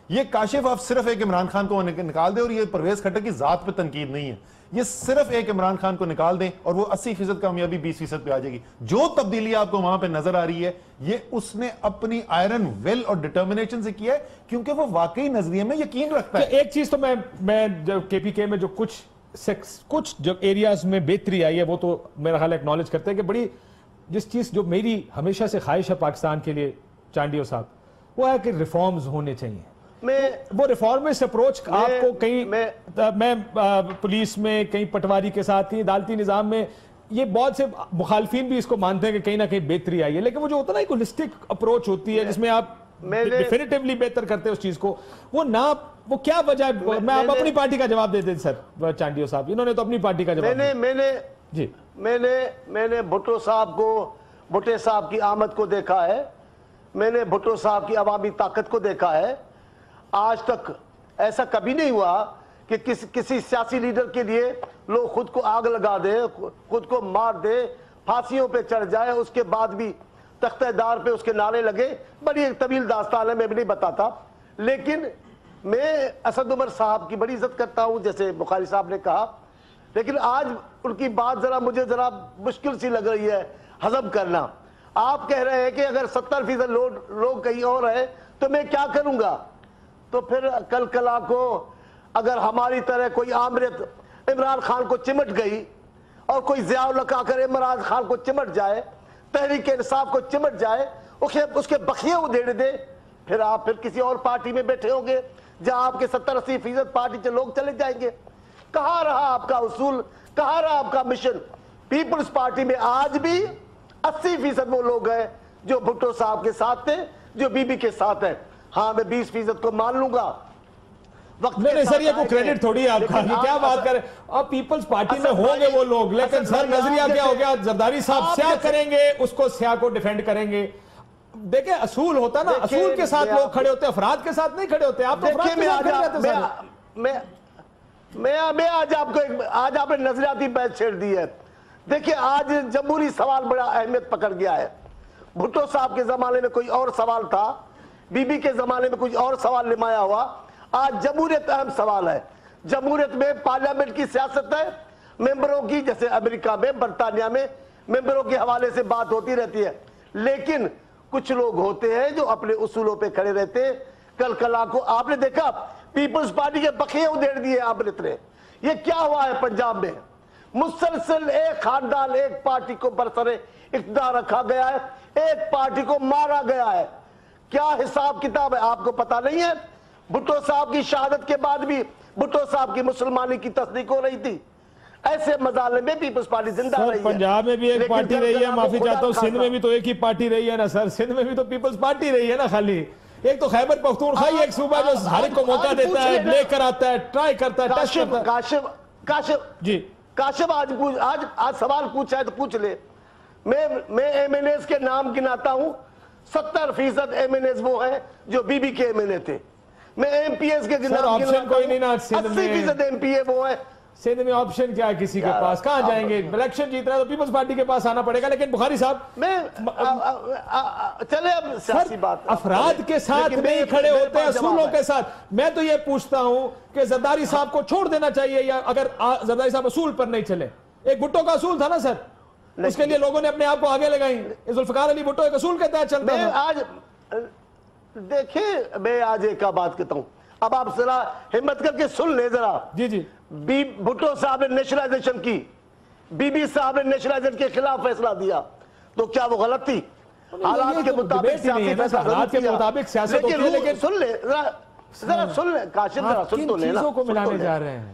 یہ کاشف آپ صرف ایک عمران خان کو نکال دیں, اور یہ پرویز کھٹر کی ذات پہ تنقید نہیں ہے, یہ صرف ایک عمران خان کو نکال دیں اور وہ 80% کامیابی 20% پہ آ جائے گی. جو تبدیلی آپ کو وہاں پہ نظر آ رہی ہے, یہ اس نے اپنی آئرن ول اور ڈٹرمنیشن سے کیا ہے, کیونکہ وہ واقعی نظریے میں یقین رکھتا ہے. ایک چیز تو میں کے پی کے میں جو کچھ جو ایریاز میں بہتری آئی ہے, وہ تو میرا خیال ایکنالج کرتے ہیں کہ بڑی جس چیز جو میری ہمیشہ سے خواہش ہے پاکستان کے لیے چانڈیو صاحب, وہ ہے کہ ریفارمز ہونے چاہیے. وہ ریفارمسٹ اپروچ آپ کو کہیں میں پولیس میں, کہیں پٹواری کے ساتھ, کہیں عدالتی نظام میں, یہ بہت سے مخالفین بھی اس کو مانتے ہیں کہ کہیں نہ کہیں بہتری آئی ہے, لیکن وہ جو ہوتا ہے نا ایک ہولسٹک اپروچ ہوتی ہے جس میں آپ ڈیفینیٹیولی بہتر کرتے ہیں اس چیز کو, وہ کیا وجہ ہے. میں آپ اپنی پارٹی کا جواب دے دیں سر چانڈیو صاحب, انہوں نے تو اپنی پارٹی کا جواب جی میں نے بھٹو صاحب کی آمد کو دیکھا ہے, میں نے بھٹو صاحب کی عوامی طاقت کو دیکھا ہے. آج تک ایسا کبھی نہیں ہوا کہ کسی سیاسی لیڈر کے لیے لوگ خود کو آگ لگا دے, خود کو مار دے, پھانسیوں پہ چڑھ جائے, اس کے بعد بھی تختہ دار پہ اس کے نعرے لگے. بڑی ایک طویل داستان ہے, میں بھی نہیں بتاتا. لیکن میں اسد عمر صاحب کی بڑی عزت کرتا ہوں, جیسے بخاری صاحب نے کہا, لیکن آج ان کی بات مجھے ذرا مشکل سی لگ رہی ہے ہضم کرنا. آپ کہہ رہے ہیں کہ اگر 70% لوگ کہیں اور ہیں تو میں کیا کروں گا. تو پھر کل کلا کو اگر ہماری طرح کوئی آمریت عمران خان کو چمٹ گئی, اور کوئی ضیاء الحق آ کر عمران خان کو چمٹ جائے, تحریک انصاف کو چمٹ جائے, اس کے بخیے ادھیڑ دے, پھر آپ کسی اور پارٹی میں بیٹھے ہوں گے جہاں آپ کے 70-80% پارٹی سے لوگ چلے جائیں گے. کہاں رہا آپ کا اصول, کہاں رہا آپ کا مشن. پیپلز پارٹی میں آج بھی 80% وہ لوگ ہیں جو بھٹو صاحب کے ساتھ تھے, جو بی بی کے ساتھ ہیں. ہاں میں 20% کو مان لوں گا. نہیں سر, یہ کوئی کریڈٹ تھوڑی ہے آپ کا, کیا بات کریں. اب پیپلز پارٹی میں ہوں گے وہ لوگ, لیکن سر نظریہ کیا ہو گیا, زرداری صاحب سیاہ کریں گے, اس کو سیاہ کو ڈیفینڈ کریں گے. دیکھیں اصول ہوتا نا, اصول کے ساتھ لوگ کھڑے ہوتے ہیں, افراد کے ساتھ نہیں کھڑے ہوتے. آپ تو افراد کے ساتھ کھڑے جاتے ہیں. میں آج آپ نے نظریاتی بحث چھیڑ دی ہے. دیکھیں آج جمہوری سوال بڑا اہمیت پکڑ گیا ہے. بھٹو صاحب کے زمانے میں کوئی اور سوال تھا, بی بی کے زمانے میں کچھ اور سوال نمایاں ہوا. آج جمہوریت اہم سوال ہے. جمہوریت میں پارلیمنٹ کی سیاست ہے, ممبروں کی, جیسے امریکہ میں, برطانیہ میں ممبروں کے حوالے سے بات ہوتی رہتی ہے. لیکن کچھ لوگ ہوتے ہیں جو اپنے اصولوں پہ کھڑے رہتے ہیں. کل کلا کو آپ نے دیکھا پیپلز پارٹی کے بخیے ادھیڑ دیے آمریت نے. یہ کیا ہوا ہے پنجاب میں, مسلسل ایک خاندان, ایک پارٹی کو برسر اقتدار رکھا گیا ہے, ایک پارٹی کو مارا گیا ہے. کیا حساب کتاب ہے آپ کو پتا نہیں ہے. بھٹو صاحب کی شہادت کے بعد بھی بھٹو صاحب کی مسلمانی کی تصدیق ہو رہی تھی. ایسے مظالم میں پیپلز پارٹی زندہ رہی ہے. پنجاب میں بھی ایک پارٹی رہی ہے, معافی چاہتا ہوں, سندھ میں بھی تو ایک ہی پارٹی رہی ہے نا سر, سندھ میں بھی تو پیپلز پارٹی رہی ہے نا. خالی ایک تو خیبر پختونخوا ایک صوبہ جو ہر ایک کو موقع دیتا ہے, لے کر آتا ہے, ٹرائی کرتا ہے, ٹیسٹ کرتا ہے. جی کاشف آج سوال پوچھا ہے تو پوچھ لے. میں ایم این ایز کے نام گناتا ہوں. 70% ایم این ایز وہ ہیں جو بی بی کے ایم این اے تھے. میں ایم پی ایس کے نام گناتا ہوں. 80% ایم پی اے وہ ہیں. سندھ میں آپشن کیا ہے کسی کے پاس, کہاں جائیں گے. الیکشن جیت رہا ہے تو پیپلز پارٹی کے پاس آنا پڑے گا. لیکن بخاری صاحب چلے اب سیاسی بات, افراد کے ساتھ نہیں کھڑے ہوتے, اصولوں کے ساتھ. میں تو یہ پوچھتا ہوں کہ زرداری صاحب کو چھوڑ دینا چاہیے, یا اگر زرداری صاحب اصول پر نہیں چلے. ایک بھٹو کا اصول تھا نا سر, اس کے لیے لوگوں نے اپنے آپ کو آگے لگائیں. ذوالفقار علی بھٹو ایک اصول کے تحت چلتا ہے. آج دیکھیں, میں آج ایک بات کہتا ہوں, اب آپ ذرا ہمت کر کے سن لیں ذرا. جی بھٹو صاحب نے نیشنلائزیشن کی, بی بی صاحب نے نیشنلائزیشن کے خلاف فیصلہ دیا, تو کیا وہ غلط تھی؟ حالات کے مطابق سیاست ہوتی ہے. لیکن سن لے, ذرا سن لے کاشف, ذرا سن تو لینا. چیزوں کو ملانے جا رہے ہیں.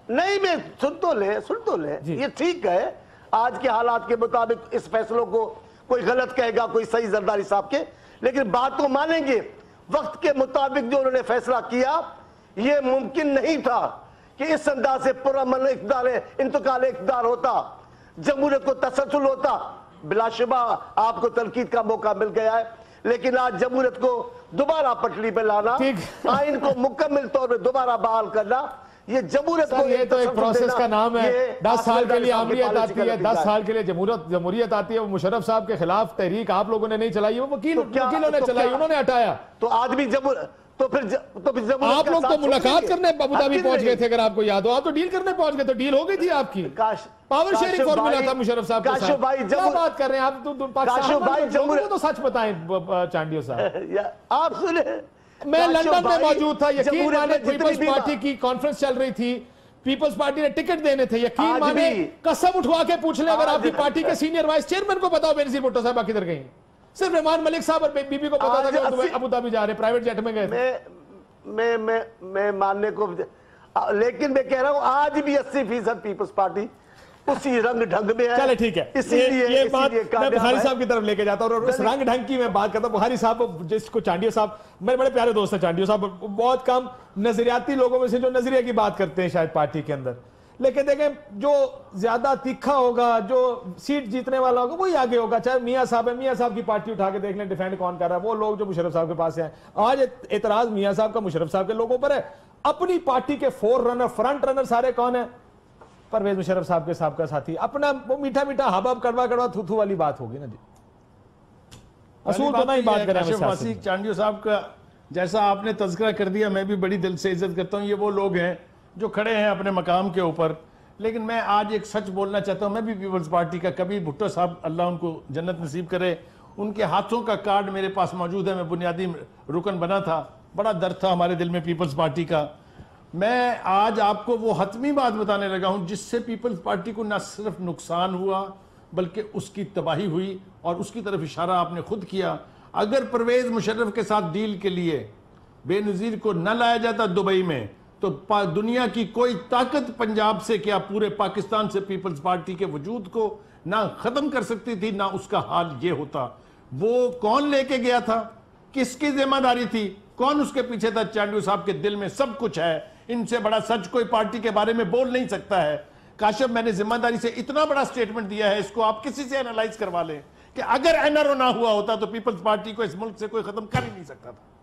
نہیں میں سن تو لے یہ ٹھیک ہے آج کے حالات کے مطابق اس فیصلوں کو کوئی غلط کہے گا کوئی صحیح زرداری صاحب کے لیکن بات کو مانیں گے وقت کے مطابق جو انہوں نے فیصلہ کیا یہ ممکن نہیں تھا کہ اس انداز سے پرامن انتقال اقتدار ہوتا جمہوریت کو تسلسل ہوتا بلا شبہ آپ کو تنقید کا موقع مل گیا ہے لیکن آج جمہوریت کو دوبارہ پٹری پہ لانا آئین کو مکمل طور پہ دوبارہ بحال کرنا یہ جمہوریت کو یہ تو ایک پروسیس کا نام ہے 10 سال کے لیے عامریت آتی ہے 10 سال کے لیے جمہوریت آتی ہے وہ مشرف صاحب کے خلاف تحریک آپ لوگوں نے نہیں چلائی وہ وکیلوں نے چلائی انہوں نے ہٹایا تو آج بھی تو پھر آپ لوگ تو ملاقات کرنے ابوظہبی پہنچ گئے تھے اگر آپ کو یاد ہو آپ تو ڈیل کرنے پہنچ گئے تو ڈیل ہو گئی تھی آپ کی پاور شیئرنگ فارمولا تھا مشرف صاحب کے ساتھ کیا بات کر رہے ہیں آپ پاکستان کو تو سچ بتائیں چانڈیو صاحب آپ سنیں میں لندن میں موجود تھا یقین مانے پیپلز پارٹی کی کانفرنس چل رہی تھی پیپلز پارٹی نے ٹکٹ دینے تھے یقین مانے قسم اٹھوا کے پوچھ لیں اگر آپ کی پارٹی کے سینئر وائس چیئرمین کو پتا ہو بینظیر بھٹو صاحبہ کدھر گئی صرف رحمان ملک صاحب اور بی بی کو پتا تھا کہ ابوظہبی جا رہے پرائیویٹ جیٹ میں گئے تھے میں ماننے کو لیکن میں کہہ رہا ہوں آج بھی 80% پیپلز پارٹی اسی رنگ ڈھنگ میں ہے چلے ٹھیک ہے یہ بات میں بخاری صاحب کی طرف لے کے جاتا ہوں اور اس رنگ ڈھنگ کی میں بات کرتا ہوں بخاری صاحب جس کو چانڈیو صاحب میرے بڑے پیارے دوست ہیں چانڈیو صاحب بہت کم نظریاتی لوگوں میں سے جو نظریے کی بات کرتے ہیں شاید پارٹی کے اندر لیکن دیکھیں جو زیادہ تیکھا ہوگا جو سیٹ جیتنے والا ہوگا وہی آگے ہوگا چاہے میاں صاحب ہے میاں صاحب کی پارٹی اٹھا کے دیکھ لیں ڈیفینڈ کون کر رہا ہے وہ لوگ جو مشرف صاحب کے پاس ہیں آج اعتراض میاں صاحب کا مشرف صاحب کے لوگوں پر ہے اپنی پارٹی کے فرنٹ رنر سارے کون ہیں پرویز مشرف صاحب کے سابقہ ساتھی اپنا وہ میٹھا میٹھا ہب کڑوا کڑوا تھو تھو والی بات ہوگی نا جی اصول تو نہیں بات کریں چانڈیو صاحب کا جیسا آپ نے تذکرہ کر دیا میں بھی بڑی دل سے عزت کرتا ہوں یہ وہ لوگ ہیں جو کھڑے ہیں اپنے مقام کے اوپر لیکن میں آج ایک سچ بولنا چاہتا ہوں میں بھی پیپلز پارٹی کا کبھی بھٹو صاحب اللہ ان کو جنت نصیب کرے ان کے ہاتھوں کا کارڈ میرے پاس موجود ہے میں بنیادی رکن بنا تھا بڑا درد تھا ہمارے دل میں پیپلز پارٹی کا میں آج آپ کو وہ حتمی بات بتانے لگا ہوں جس سے پیپلز پارٹی کو نہ صرف نقصان ہوا بلکہ اس کی تباہی ہوئی اور اس کی طرف اشارہ آپ نے خود کیا اگر پرویز مشرف کے ساتھ ڈیل کے لیے بے نظیر کو نہ لایا جاتا دبئی میں تو دنیا کی کوئی طاقت پنجاب سے کیا پورے پاکستان سے پیپلز پارٹی کے وجود کو نہ ختم کر سکتی تھی نہ اس کا حال یہ ہوتا وہ کون لے کے گیا تھا کس کی ذمہ داری تھی کون اس کے پیچھے تھا چانڈیو صاحب کے دل میں سب کچھ ہے ان سے بڑا سچ کوئی پارٹی کے بارے میں بول نہیں سکتا ہے کاشف میں نے ذمہ داری سے اتنا بڑا سٹیٹمنٹ دیا ہے اس کو آپ کسی سے انالائز کروا لیں کہ اگر این آر او نہ ہوا ہوتا تو پیپلز پارٹی کو اس ملک سے کوئی ختم کر ہی نہیں سکتا تھا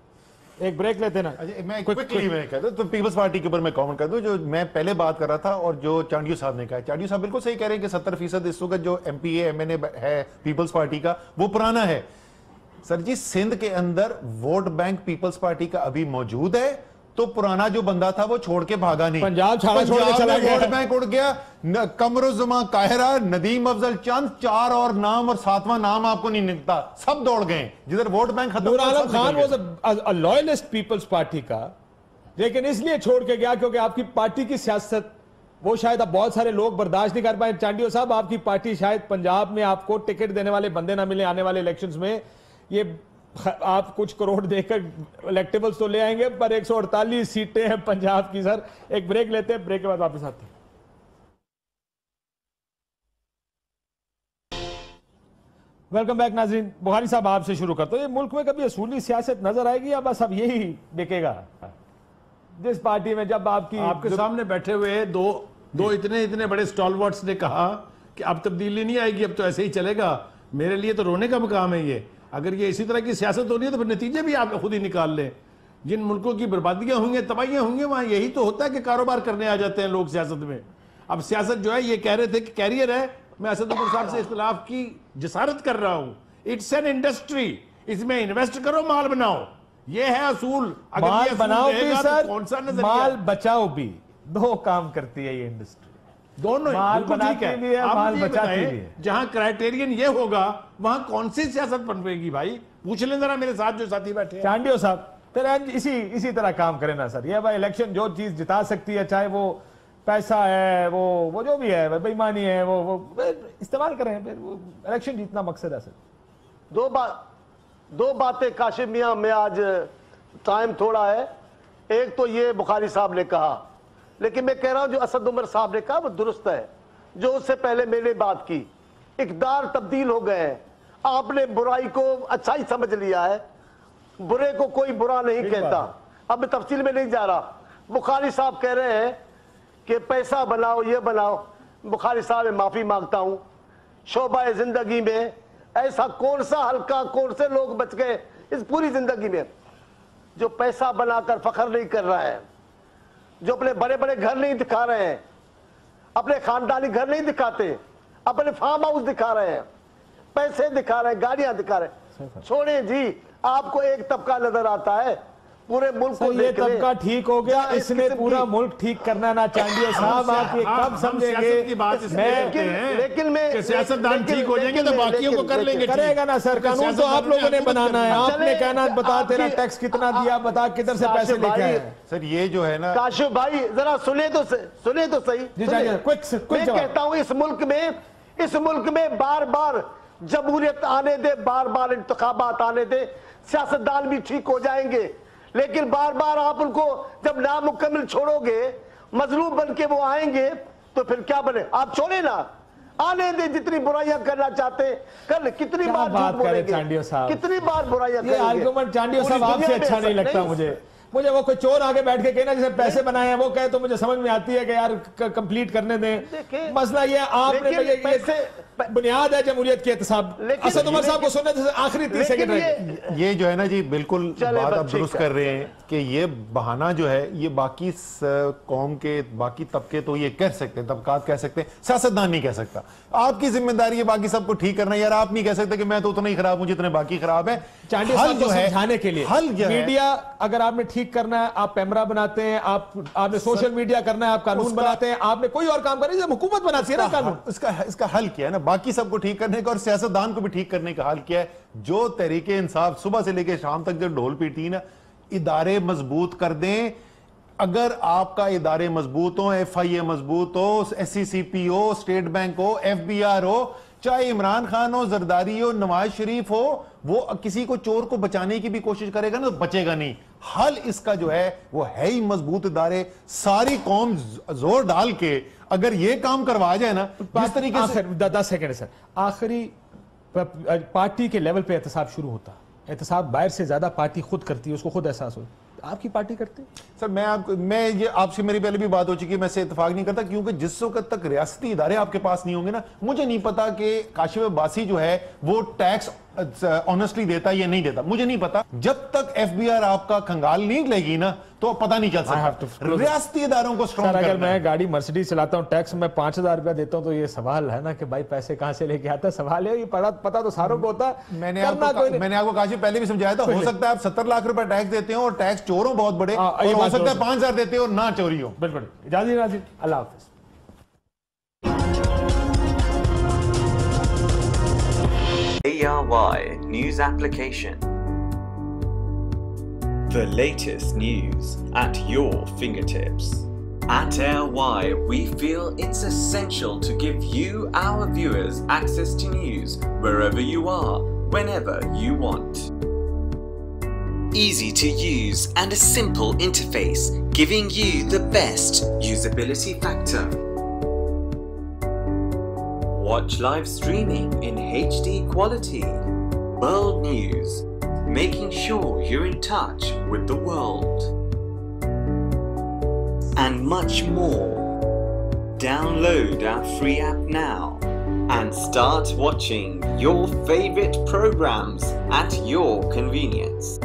ایک بریک لیتے نا میں کہتا ہوں تو پیپلز پارٹی کے اوپر میں کامنٹ کر دوں جو میں پہلے بات کر رہا تھا اور جو چانڈیو صاحب نے کہا چانڈیو صاحب بالکل صحیح کہہ رہے ہیں کہ 70% اس وقت جو M P A M N A ہے پیپلز پارٹی کا وہ پرانا ہے سر جی سندھ کے اندر ووٹ بینک پیپلز پارٹی کا ابھی موجود ہے تو پرانا جو بندہ تھا وہ چھوڑ کے بھاگا نہیں پنجاب چھوڑ کے چلا گیا ووٹ بینک اڑ گیا قمر الزمان قاہرہ ندیم افضل چند 4 اور نام اور 7واں نام آپ کو نہیں نکلتا سب دوڑ گئے جدھر ووٹ بینک ختم نور Alam Khan was لوئلسٹ Peoples party کا لیکن اس لیے چھوڑ کے گیا کیونکہ آپ کی پارٹی کی سیاست وہ شاید اب بہت سارے لوگ برداشت نہیں کر پائے چانڈیو صاحب آپ کی پارٹی شاید پنجاب میں آپ کو ٹکٹ دینے والے بندے نہ ملے آنے والے الیکشنز میں یہ آپ کچھ کروڑ دے کر الیکٹیبلز تو لے آئیں گے پر 148 سیٹیں ہیں پنجاب کی سر ایک بریک لیتے ہیں بریک کے بعد واپس آتے ہیں ویلکم بیک ناظرین بخاری صاحب آپ سے شروع کرتا ہوں یہ ملک میں کبھی اصولی سیاست نظر آئے گی یا بس اب یہی بکے گا جس پارٹی میں جب آپ کے سامنے بیٹھے ہوئے دو اتنے بڑے سٹالورٹس نے کہا کہ اب تبدیلی نہیں آئے گی اب تو ایسے ہی چلے گا میرے لیے تو رونے کا مقام ہے یہ اگر یہ اسی طرح کی سیاست ہو رہی ہے تو پھر نتیجے بھی آپ خود ہی نکال لیں جن ملکوں کی بربادیاں ہوں گے تباہیاں ہوں گے وہاں یہی تو ہوتا ہے کہ کاروبار کرنے آ جاتے ہیں لوگ سیاست میں اب سیاست جو ہے یہ کہہ رہے تھے کہ کیریئر ہے میں اسد عمر صاحب سے اختلاف کی جسارت کر رہا ہوں اٹس این انڈسٹری اس میں انویسٹ کرو مال بناؤ یہ ہے اصول مال بناؤ بھی سر مال بچاؤ بھی دو کام کرتی ہے یہ انڈسٹری دونوں جہاں کرائٹیرین یہ ہوگا وہاں کون سی سیاست بنوے گی بھائی پوچھ لیں ذرا میرے ساتھ جو ساتھی بیٹھے ہیں چانڈیو صاحب پھر اسی طرح کام کریں نا سر یہ بھائی الیکشن جو چیز جتا سکتی ہے چاہے وہ پیسہ ہے وہ جو بھی ہے بے ایمانی ہے وہ استعمال کریں پھر الیکشن جیتنا مقصد ہے سر دو باتیں کاشف میاں میں آج ٹائم تھوڑا ہے ایک تو یہ بخاری صاحب نے کہا لیکن میں کہہ رہا ہوں جو اسد عمر صاحب نے کہا وہ درست ہے. جو اس سے پہلے میں نے بات کی, اقدار تبدیل ہو گئے ہیں. آپ نے برائی کو اچھائی سمجھ لیا ہے, برے کو کوئی برا نہیں کہتا. اب میں تفصیل میں نہیں جا رہا. بخاری صاحب کہہ رہے ہیں کہ پیسہ بناؤ, یہ بناؤ. بخاری صاحب میں معافی مانگتا ہوں. شعبہ زندگی میں ایسا کون سا حلقہ, کون سے لوگ بچ گئے اس پوری زندگی میں جو پیسہ بنا کر فخر نہیں کر رہا ہے, جو اپنے بڑے بڑے گھر نہیں دکھا رہے ہیں, اپنے خاندانی گھر نہیں دکھاتے, اپنے فارم ہاؤس دکھا رہے ہیں, پیسے دکھا رہے ہیں, گاڑیاں دکھا رہے ہیں. چھوڑیں جی, آپ کو ایک طبقہ نظر آتا ہے پورے ملک کو. یہ طبقہ ٹھیک ہو گیا, اس نے پورا ملک ٹھیک کرنا نہ چاندیہ صاحب. آپ یہ کب سمجھیں گے؟ لیکن میں سیاستدان ٹھیک ہو جائیں گے تو باقیوں کو کر لیں گے. کرے گا نا سر, قانون تو آپ لوگوں نے بنانا ہے. آپ نے کہنا بتا تیرا ٹیکس کتنا دیا, بتا کدھر سے پیسے لے کے آئے. سر یہ جو ہے نا کاشف بھائی ذرا سنیں تو صحیح. میں کہتا ہوں اس ملک میں بار بار جمہوریت آنے دے, بار بار انتخابات آنے دے, سیاستدان بھی ٹھیک ہو جائیں گے. لیکن بار بار آپ ان کو جب نامکمل چھوڑو گے, مظلوم بن کے وہ آئیں گے تو پھر کیا بنے؟ آپ چھوڑیں نا, آنے دیں. جتنی برائیاں کرنا چاہتے کر, کتنی بار جھوٹ بولیں گے, کتنی بار برائیاں کریں گے. یہ آرگومنٹ چانڈیو صاحب آپ سے اچھا نہیں لگتا مجھے. وہ کوئی چور آگے بیٹھ کے کہنا جسے پیسے بنائے ہیں وہ کہے تو مجھے سمجھ میں آتی ہے کہ یار کمپلیٹ کرنے دیں. مسئلہ یہ آپ نے بنیاد ہے جمہوریت کے احتساب. اسد عمر صاحب کو سننے جیسے آخری 30 سیکنڈ رہے. یہ جو ہے نا جی بالکل بات آپ درست کر رہے ہیں کہ یہ بہانہ جو ہے یہ باقی قوم کے باقی طبقے تو یہ کہہ سکتے ہیں, طبقات کہہ سکتے ہیں, سیاستدان نہیں کہہ سکتا. آپ کی ذمہ داری ہے باقی سب کو ٹھیک کرنا. یار آپ نہیں کہہ سکتے کہ میں تو اتنا ہی خراب ہوں جتنے باقی خراب ہیں. حل جو ہے سمجھانے کے لیے میڈیا, اگر آپ نے ٹھیک کرنا ہے آپ پیمرا بناتے ہیں, آپ نے سوشل میڈیا کرنا ہے آپ قانون بناتے ہیں, آپ نے کوئی اور کام کرنا ہے حکومت بناتی ہے نا قانون. اس کا حل کیا ہے نا, باقی سب کو ٹھیک کرنے کا اور سیاستدان کو بھی ٹھیک کرنے کا حل کیا ہے. جو تحریک انصاف صبح سے لے کے شام تک جو ڈھول پیٹی نا, ادارے مضبوط کر دیں. اگر آپ کا ادارے مضبوط ہو, ایف آئی اے مضبوط ہو, ایس سی سی پی ہو, اسٹیٹ بینک ہو, ایف بی آر ہو, چاہے عمران خان ہو, زرداری ہو, نواز شریف ہو, وہ کسی کو چور کو بچانے کی بھی کوشش کرے گا نا تو بچے گا نہیں. حل اس کا جو ہے وہ ہے ہی مضبوط ادارے. ساری قوم زور ڈال کے اگر یہ کام کروا جائے نا, جس طریقے سے 10 سیکنڈ سر, آخری پارٹی کے لیول پہ احتساب شروع ہوتا. احتساب باہر سے زیادہ پارٹی خود کرتی ہے, اس کو خود احساس ہو. آپ کی پارٹی کرتے سر, میں یہ آپ سے میری پہلے بھی بات ہو چکی ہے, میں سے اتفاق نہیں کرتا کیونکہ جس وقت تک ریاستی ادارے آپ کے پاس نہیں ہوں گے نا, مجھے نہیں پتا کہ کاشف عباسی جو ہے وہ ٹیکس آنیسٹلی دیتا یا نہیں دیتا, مجھے نہیں پتا. جب تک ایف بی آر آپ کا کھنگال نہیں لے گی نا تو پتہ نہیں چل سکتا. ریاستی اداروں کو اسٹرانگ کرنا. اگر میں گاڑی مرسیڈیز چلاتا ہوں, ٹیکس میں 5000 روپیہ دیتا ہوں, تو یہ سوال ہے نا کہ بھائی پیسے کہاں سے لے کے آتا ہے. سوال ہے, یہ پتا تو ساروں کو ہوتا ہے. میں نے آپ کو کاشف پہلے بھی سمجھایا تھا, ہو سکتا ہے آپ 70 لاکھ روپے ٹیکس دیتے ہو اور ٹیکس چوروں بہت بڑے, اور ہو سکتا ہے 5000 دیتے ہو اور نہ چوری ہو. بالکل. اجازت ناظرین, اللہ حافظ. ARY News Application. The latest news at your fingertips. At ARY, we feel it's essential to give you, our viewers, access to news wherever you are, whenever you want. Easy to use and a simple interface, giving you the best usability factor. Watch live streaming in HD quality. World news, making sure you're in touch with the world. And much more. Download our free app now and start watching your favorite programs at your convenience.